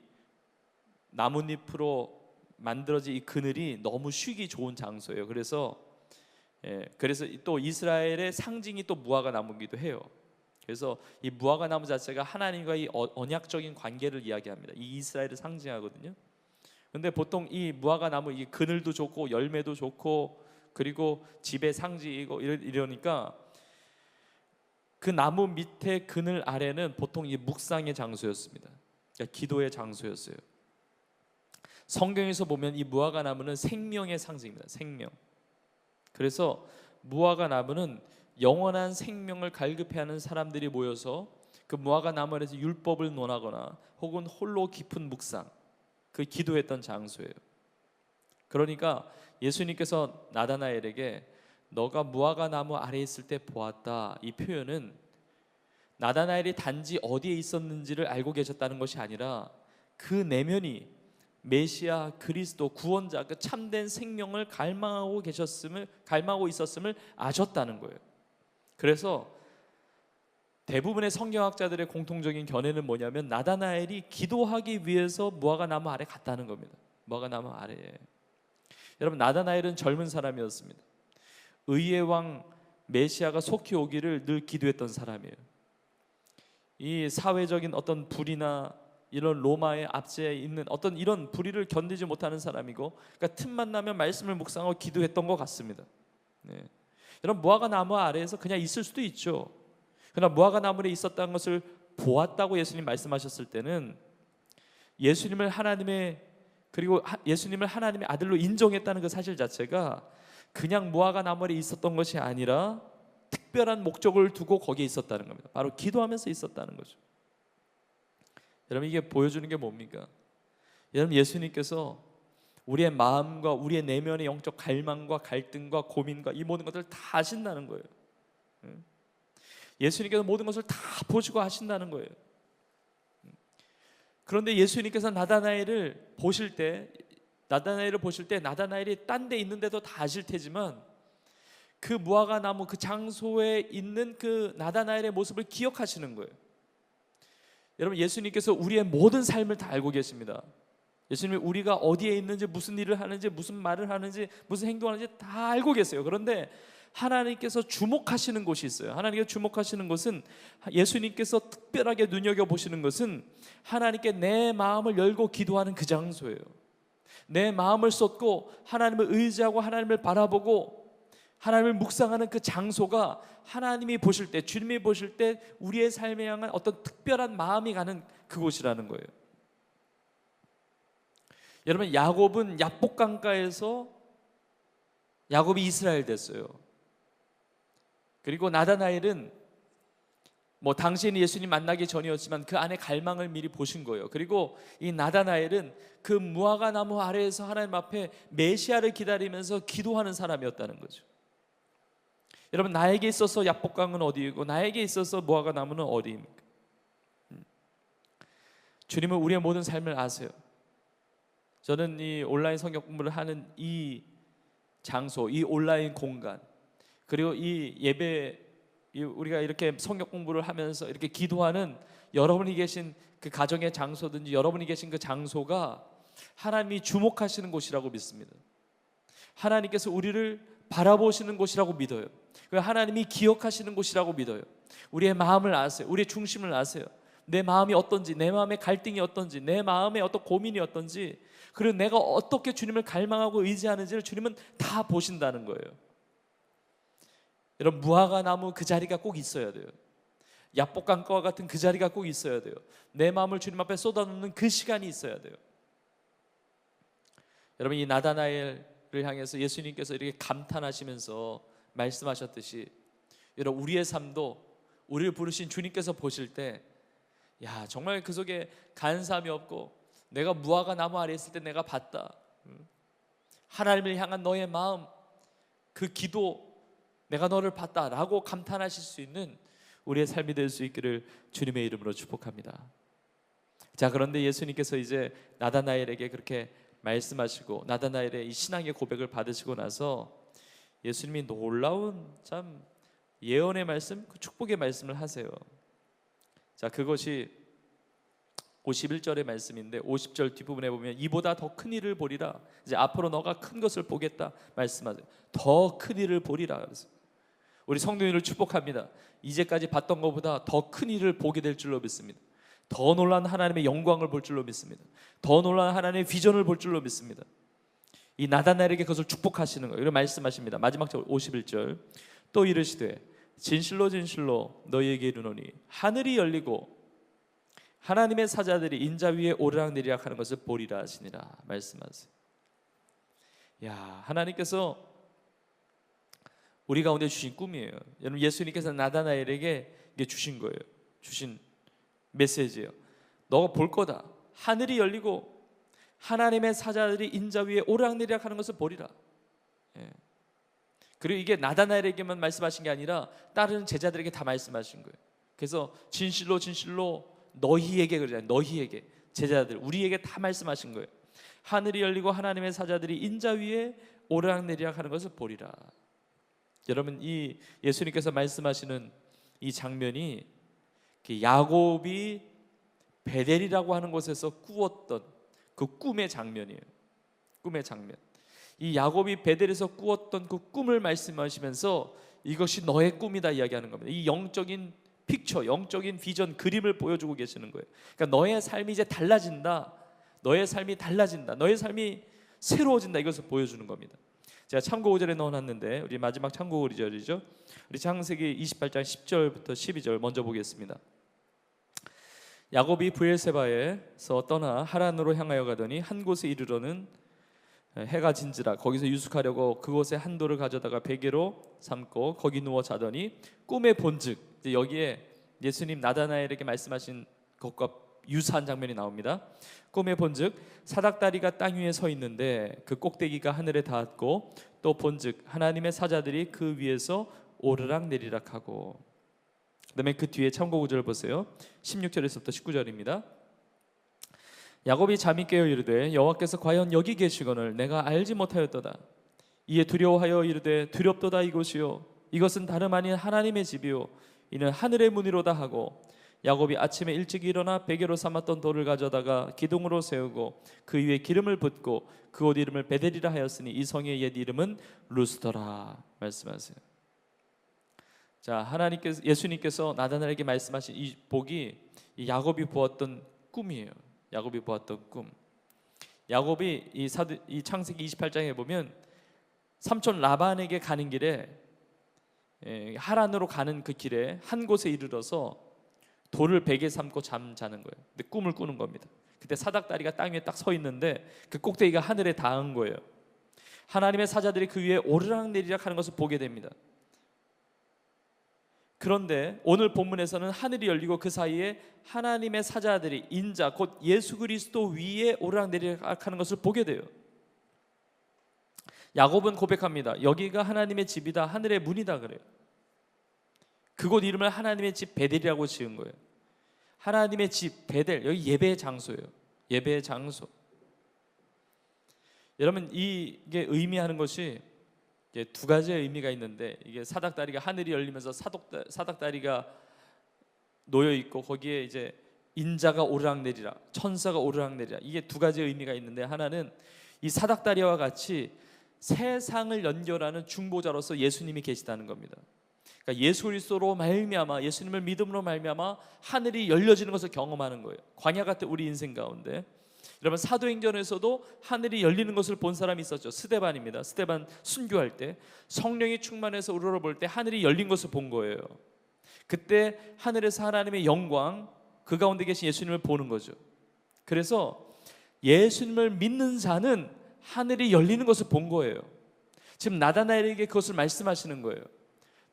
A: 나뭇잎으로 만들어진 이 그늘이 너무 쉬기 좋은 장소예요. 그래서 또 이스라엘의 상징이 또 무화과 나무이기도 해요. 그래서 이 무화과 나무 자체가 하나님과 이 언약적인 관계를 이야기합니다. 이 이스라엘을 상징하거든요. 근데 보통 이 무화과 나무 이 그늘도 좋고 열매도 좋고 그리고 집의 상징이고 이러니까 그 나무 밑에 그늘 아래는 보통 이 묵상의 장소였습니다. 그러니까 기도의 장소였어요. 성경에서 보면 이 무화과 나무는 생명의 상징입니다. 생명. 그래서 무화과 나무는 영원한 생명을 갈급해하는 사람들이 모여서 그 무화과 나무 아래서 율법을 논하거나 혹은 홀로 깊은 묵상, 그 기도했던 장소예요. 그러니까 예수님께서 나다나엘에게 너가 무화과 나무 아래에 있을 때 보았다, 이 표현은 나다나엘이 단지 어디에 있었는지를 알고 계셨다는 것이 아니라 그 내면이 메시아 그리스도 구원자, 그 참된 생명을 갈망하고 있었음을 아셨다는 거예요. 그래서 대부분의 성경학자들의 공통적인 견해는 뭐냐면 나다나엘이 기도하기 위해서 무화과 나무 아래 갔다는 겁니다. 무화과 나무 아래에. 여러분, 나다나엘은 젊은 사람이었습니다. 의의 왕 메시아가 속히 오기를 늘 기도했던 사람이에요. 이 사회적인 어떤 불이나 이런 로마의 압제에 있는 어떤 이런 불의를 견디지 못하는 사람이고, 그러니까 틈만 나면 말씀을 묵상하고 기도했던 것 같습니다. 네. 여러분, 무화과 나무 아래에서 그냥 있을 수도 있죠. 그러나 무화과 나무에 있었다는 것을 보았다고 예수님 말씀하셨을 때는 예수님을 하나님의, 그리고 예수님을 하나님의 아들로 인정했다는 그 사실 자체가 그냥 무화과 나무에 있었던 것이 아니라 특별한 목적을 두고 거기에 있었다는 겁니다. 바로 기도하면서 있었다는 거죠. 여러분, 이게 보여주는 게 뭡니까? 여러분, 예수님께서 우리의 마음과 우리의 내면의 영적 갈망과 갈등과 고민과 이 모든 것들을 다 아신다는 거예요. 예수님께서 모든 것을 다 보시고 하신다는 거예요. 그런데 예수님께서 나다나엘을 보실 때 나다나엘이 딴 데 있는데도 다 아실 테지만 그 무화과 나무 그 장소에 있는 그 나다나엘의 모습을 기억하시는 거예요. 여러분, 예수님께서 우리의 모든 삶을 다 알고 계십니다. 예수님이 우리가 어디에 있는지, 무슨 일을 하는지, 무슨 말을 하는지, 무슨 행동을 하는지 다 알고 계세요. 그런데 하나님께서 주목하시는 곳이 있어요. 하나님께서 주목하시는 것은, 예수님께서 특별하게 눈여겨보시는 것은 하나님께 내 마음을 열고 기도하는 그 장소예요. 내 마음을 쏟고 하나님을 의지하고 하나님을 바라보고 하나님을 묵상하는 그 장소가 하나님이 보실 때, 주님이 보실 때 우리의 삶에 향한 어떤 특별한 마음이 가는 그곳이라는 거예요. 여러분, 야곱은 야복강가에서 야곱이 이스라엘 됐어요. 그리고 나다나엘은 당시에는 예수님 만나기 전이었지만 그 안에 갈망을 미리 보신 거예요. 그리고 이 나다나엘은 그 무화과 나무 아래에서 하나님 앞에 메시아를 기다리면서 기도하는 사람이었다는 거죠. 여러분, 나에게 있어서 야복강은 어디이고 나에게 있어서 무화과 나무는 어디입니까? 주님은 우리의 모든 삶을 아세요. 저는 이 온라인 성경 공부를 하는 이 장소, 이 온라인 공간, 그리고 이 예배, 우리가 이렇게 성경 공부를 하면서 이렇게 기도하는 여러분이 계신 그 가정의 장소든지 여러분이 계신 그 장소가 하나님이 주목하시는 곳이라고 믿습니다. 하나님께서 우리를 바라보시는 곳이라고 믿어요. 하나님이 기억하시는 곳이라고 믿어요. 우리의 마음을 아세요. 우리의 중심을 아세요. 내 마음이 어떤지, 내 마음의 갈등이 어떤지, 내 마음의 어떤 고민이 어떤지, 그리고 내가 어떻게 주님을 갈망하고 의지하는지를 주님은 다 보신다는 거예요. 여러분, 무화과 나무 그 자리가 꼭 있어야 돼요. 야복강가와 같은 그 자리가 꼭 있어야 돼요. 내 마음을 주님 앞에 쏟아놓는 그 시간이 있어야 돼요. 여러분, 이 나다나엘을 향해서 예수님께서 이렇게 감탄하시면서 말씀하셨듯이, 여러분, 우리의 삶도 우리를 부르신 주님께서 보실 때, 야, 정말 그 속에 간사함이 없고 내가 무화과 나무 아래 있을 때 내가 봤다. 하나님을 향한 너의 마음, 그 기도, 내가 너를 봤다라고 감탄하실 수 있는 우리의 삶이 될 수 있기를 주님의 이름으로 축복합니다. 자, 그런데 예수님께서 이제 나다나엘에게 그렇게 말씀하시고 나다나엘의 이 신앙의 고백을 받으시고 나서 예수님이 놀라운 참 예언의 말씀, 그 축복의 말씀을 하세요. 자, 그것이 51절의 말씀인데 50절 뒷부분에 보면 이보다 더 큰 일을 보리라. 이제 앞으로 너가 큰 것을 보겠다 말씀하세요. 더 큰 일을 보리라. 그래서 우리 성도님을 축복합니다. 이제까지 봤던 것보다 더 큰 일을 보게 될 줄로 믿습니다. 더 놀라운 하나님의 영광을 볼 줄로 믿습니다. 더 놀라운 하나님의 비전을 볼 줄로 믿습니다. 이 나다나엘에게 그것을 축복하시는 거예요. 이런 말씀하십니다. 마지막 절 51절, 또 이르시되 진실로 진실로 너희에게 이르노니 하늘이 열리고 하나님의 사자들이 인자 위에 오르락내리락 하는 것을 보리라 하시니라 말씀하세요. 야, 하나님께서 우리 가운데 주신 꿈이에요. 여러분, 예수님께서 나다나엘에게 이게 주신 거예요. 주신 메시지예요. 너가 볼 거다. 하늘이 열리고 하나님의 사자들이 인자 위에 오르락내리락 하는 것을 보리라. 예. 그리고 이게 나다나엘에게만 말씀하신 게 아니라 다른 제자들에게 다 말씀하신 거예요. 그래서 진실로 진실로 너희에게, 그러잖아요. 너희에게, 제자들, 우리에게 다 말씀하신 거예요. 하늘이 열리고 하나님의 사자들이 인자 위에 오르락내리락 하는 것을 보리라. 여러분, 이 예수님께서 말씀하시는 이 장면이 야곱이 베델이라고 하는 곳에서 꾸었던 그 꿈의 장면이에요. 꿈의 장면. 이 야곱이 베델에서 꾸었던 그 꿈을 말씀하시면서 이것이 너의 꿈이다 이야기하는 겁니다. 이 영적인 픽처, 영적인 비전, 그림을 보여주고 계시는 거예요. 그러니까 너의 삶이 이제 달라진다, 너의 삶이 달라진다, 너의 삶이 새로워진다, 이것을 보여주는 겁니다. 제가 참고 구절에 넣어놨는데 우리 마지막 참고 구절이죠. 우리 창세기 28장 10절부터 12절 먼저 보겠습니다. 야곱이 브엘세바에서 떠나 하란으로 향하여 가더니 한 곳에 이르러는 해가 진지라 거기서 유숙하려고 그곳에 한 돌을 가져다가 베개로 삼고 거기 누워 자더니 꿈의 본즉, 여기에 예수님 나다나엘에게 말씀하신 것과 유사한 장면이 나옵니다. 꿈의 본즉 사닥다리가 땅 위에 서 있는데 그 꼭대기가 하늘에 닿았고 또 본즉 하나님의 사자들이 그 위에서 오르락 내리락 하고. 그다음에 그 뒤에 참고 구절 보세요. 16절에서부터 19절입니다. 야곱이 잠이 깨어 이르되 여호와께서 과연 여기 계시거늘 내가 알지 못하였도다. 이에 두려워하여 이르되 두렵도다 이곳이요 이것은 다름 아닌 하나님의 집이요 이는 하늘의 문이로다 하고, 야곱이 아침에 일찍 일어나 베개로 삼았던 돌을 가져다가 기둥으로 세우고 그 위에 기름을 붓고 그 옷 이름을 베델이라 하였으니 이 성의 옛 이름은 루스더라 말씀하세요. 자, 하나님께서, 예수님께서 나다나엘에게 말씀하신 이 복이 이 야곱이 보았던 꿈이에요. 야곱이 보았던 꿈. 야곱이 이 창세기 28장에 보면 삼촌 라반에게 가는 길에, 하란으로 가는 그 길에 한 곳에 이르러서 돌을 베개 삼고 잠자는 거예요. 근데 꿈을 꾸는 겁니다. 그때 사닥다리가 땅 위에 딱 서 있는데 그 꼭대기가 하늘에 닿은 거예요. 하나님의 사자들이 그 위에 오르락 내리락 하는 것을 보게 됩니다. 그런데 오늘 본문에서는 하늘이 열리고 그 사이에 하나님의 사자들이 인자 곧 예수 그리스도 위에 오르락내리락 하는 것을 보게 돼요. 야곱은 고백합니다. 여기가 하나님의 집이다, 하늘의 문이다 그래요. 그곳 이름을 하나님의 집 베델이라고 지은 거예요. 하나님의 집 베델, 여기 예배의 장소예요. 예배의 장소. 여러분, 이게 의미하는 것이 두 가지의 의미가 있는데, 이게 사닥다리가 하늘이 열리면서 사닥다리가 놓여 있고 거기에 이제 인자가 오르락내리라, 천사가 오르락내리라, 이게 두 가지의 의미가 있는데, 하나는 이 사닥다리와 같이 세상을 연결하는 중보자로서 예수님이 계시다는 겁니다. 그러니까 예수 그리스도로 말미암아, 예수님을 믿음으로 말미암아 하늘이 열려지는 것을 경험하는 거예요. 광야 같은 우리 인생 가운데. 여러분, 사도행전에서도 하늘이 열리는 것을 본 사람이 있었죠. 스데반입니다. 스데반 순교할 때 성령이 충만해서 우러러볼 때 하늘이 열린 것을 본 거예요. 그때 하늘에서 하나님의 영광, 그 가운데 계신 예수님을 보는 거죠. 그래서 예수님을 믿는 자는 하늘이 열리는 것을 본 거예요. 지금 나다나엘에게 그것을 말씀하시는 거예요.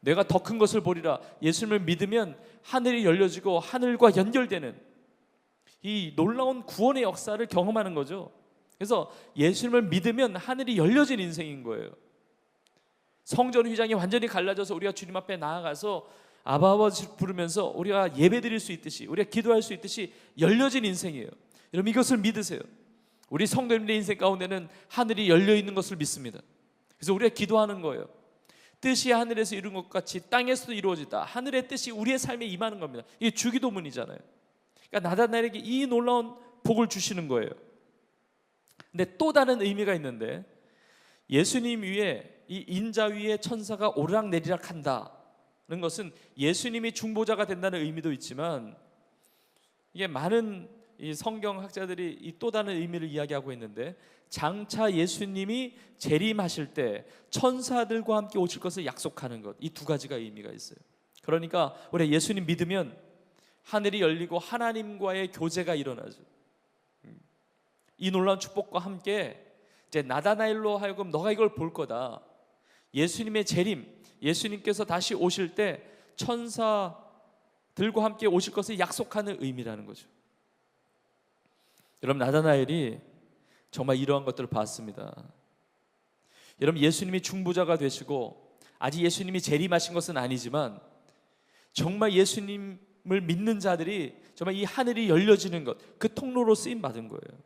A: 내가 더 큰 것을 보리라. 예수님을 믿으면 하늘이 열려지고 하늘과 연결되는 이 놀라운 구원의 역사를 경험하는 거죠. 그래서 예수님을 믿으면 하늘이 열려진 인생인 거예요. 성전 휘장이 완전히 갈라져서 우리가 주님 앞에 나아가서 아바 아버지 부르면서 우리가 예배드릴 수 있듯이, 우리가 기도할 수 있듯이 열려진 인생이에요. 여러분, 이것을 믿으세요. 우리 성도님들의 인생 가운데는 하늘이 열려 있는 것을 믿습니다. 그래서 우리가 기도하는 거예요. 뜻이 하늘에서 이룬 것 같이 땅에서도 이루어지다. 하늘의 뜻이 우리의 삶에 임하는 겁니다. 이게 주기도문이잖아요. 그러니까 나다나엘에게 이 놀라운 복을 주시는 거예요. 근데 또 다른 의미가 있는데, 예수님 위에, 이 인자 위에 천사가 오르락내리락 한다는 것은 예수님이 중보자가 된다는 의미도 있지만, 이게 많은 이 성경학자들이 이 또 다른 의미를 이야기하고 있는데, 장차 예수님이 재림하실 때 천사들과 함께 오실 것을 약속하는 것, 이 두 가지가 의미가 있어요. 그러니까 우리 예수님 믿으면 하늘이 열리고 하나님과의 교제가 일어나죠. 이 놀라운 축복과 함께 이제 나다나엘로 하여금 너가 이걸 볼 거다. 예수님의 재림, 예수님께서 다시 오실 때 천사들과 함께 오실 것을 약속하는 의미라는 거죠. 여러분, 나다나엘이 정말 이러한 것들을 봤습니다. 여러분, 예수님이 중보자가 되시고 아직 예수님이 재림하신 것은 아니지만 정말 예수님을 믿는 자들이 정말 이 하늘이 열려지는 것, 그 통로로 쓰임 받은 거예요.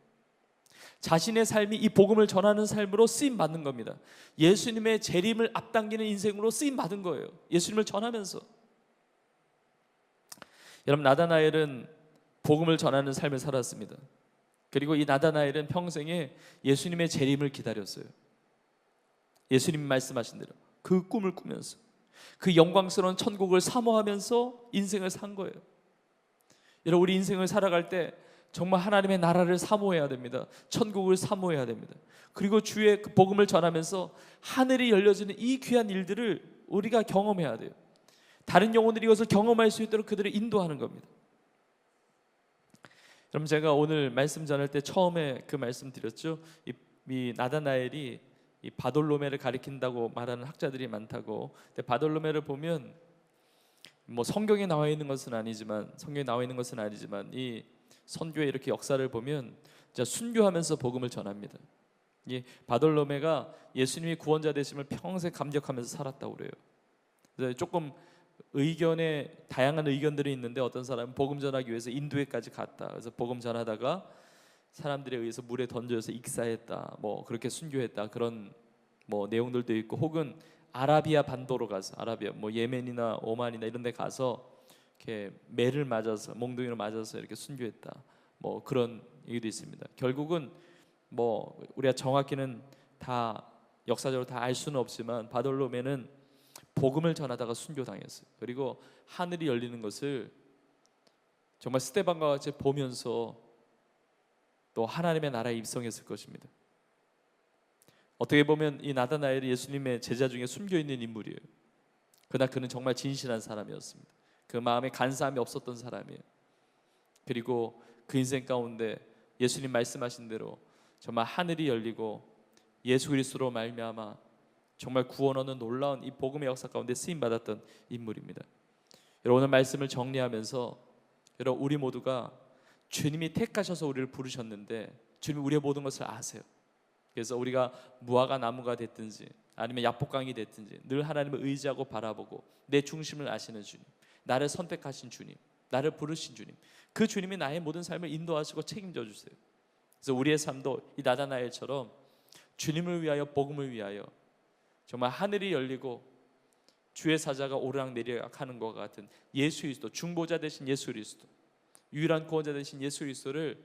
A: 자신의 삶이 이 복음을 전하는 삶으로 쓰임 받는 겁니다. 예수님의 재림을 앞당기는 인생으로 쓰임 받은 거예요. 예수님을 전하면서. 여러분, 나다나엘은 복음을 전하는 삶을 살았습니다. 그리고 이 나다나엘은 평생에 예수님의 재림을 기다렸어요. 예수님이 말씀하신 대로 그 꿈을 꾸면서. 그 영광스러운 천국을 사모하면서 인생을 산 거예요. 여러분, 우리 인생을 살아갈 때 정말 하나님의 나라를 사모해야 됩니다. 천국을 사모해야 됩니다. 그리고 주의 그 복음을 전하면서 하늘이 열려지는 이 귀한 일들을 우리가 경험해야 돼요. 다른 영혼들이 이것을 경험할 수 있도록 그들을 인도하는 겁니다. 여러분, 제가 오늘 말씀 전할 때 처음에 그 말씀 드렸죠. 이 나다나엘이 이 바돌로메를 가리킨다고 말하는 학자들이 많다고. 근데 바돌로메를 보면 뭐 성경에 나와 있는 것은 아니지만 이 선교의 이렇게 역사를 보면 진짜 순교하면서 복음을 전합니다. 이 바돌로메가 예수님이 구원자 되심을 평생 감격하면서 살았다고 그래요. 그래서 조금 다양한 의견들이 있는데, 어떤 사람은 복음 전하기 위해서 인도에까지 갔다. 그래서 복음 전하다가 사람들에 의해서 물에 던져서 익사했다. 뭐 그렇게 순교했다. 그런 뭐 내용들도 있고, 혹은 아라비아 반도로 가서 뭐 예멘이나 오만이나 이런 데 가서 이렇게 매를 맞아서 몽둥이로 맞아서 이렇게 순교했다. 뭐 그런 얘기도 있습니다. 결국은 뭐 우리가 정확히는 다 역사적으로 다 알 수는 없지만 바돌로메는 복음을 전하다가 순교당했어요. 그리고 하늘이 열리는 것을 정말 스데반과 같이 보면서 또 하나님의 나라에 입성했을 것입니다. 어떻게 보면 이 나다나엘이 예수님의 제자 중에 숨겨있는 인물이에요. 그러나 그는 정말 진실한 사람이었습니다. 그 마음에 간사함이 없었던 사람이에요. 그리고 그 인생 가운데 예수님 말씀하신 대로 정말 하늘이 열리고 예수 그리스도로 말미암아 정말 구원 얻는 놀라운 이 복음의 역사 가운데 쓰임받았던 인물입니다. 여러분, 오늘 말씀을 정리하면서 여러분, 우리 모두가 주님이 택하셔서 우리를 부르셨는데 주님이 우리의 모든 것을 아세요. 그래서 우리가 무화과 나무가 됐든지 아니면 야복강이 됐든지 늘 하나님을 의지하고 바라보고 내 중심을 아시는 주님, 나를 선택하신 주님, 나를 부르신 주님, 그 주님이 나의 모든 삶을 인도하시고 책임져 주세요. 그래서 우리의 삶도 이 나다나엘처럼 주님을 위하여, 복음을 위하여 정말 하늘이 열리고 주의 사자가 오르락내리락 하는 것과 같은 예수 그리스도, 중보자 되신 예수 그리스도, 유일한 구원자 되신 예수 그리스도를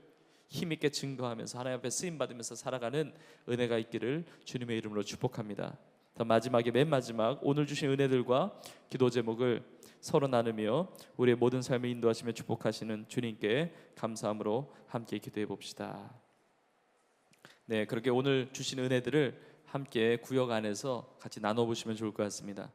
A: 힘있게 증거하면서 하나님 앞에 쓰임받으면서 살아가는 은혜가 있기를 주님의 이름으로 축복합니다. 마지막에, 맨 마지막, 오늘 주신 은혜들과 기도 제목을 서로 나누며 우리의 모든 삶을 인도하시며 축복하시는 주님께 감사함으로 함께 기도해 봅시다. 네, 그렇게 오늘 주신 은혜들을 함께 구역 안에서 같이 나눠보시면 좋을 것 같습니다.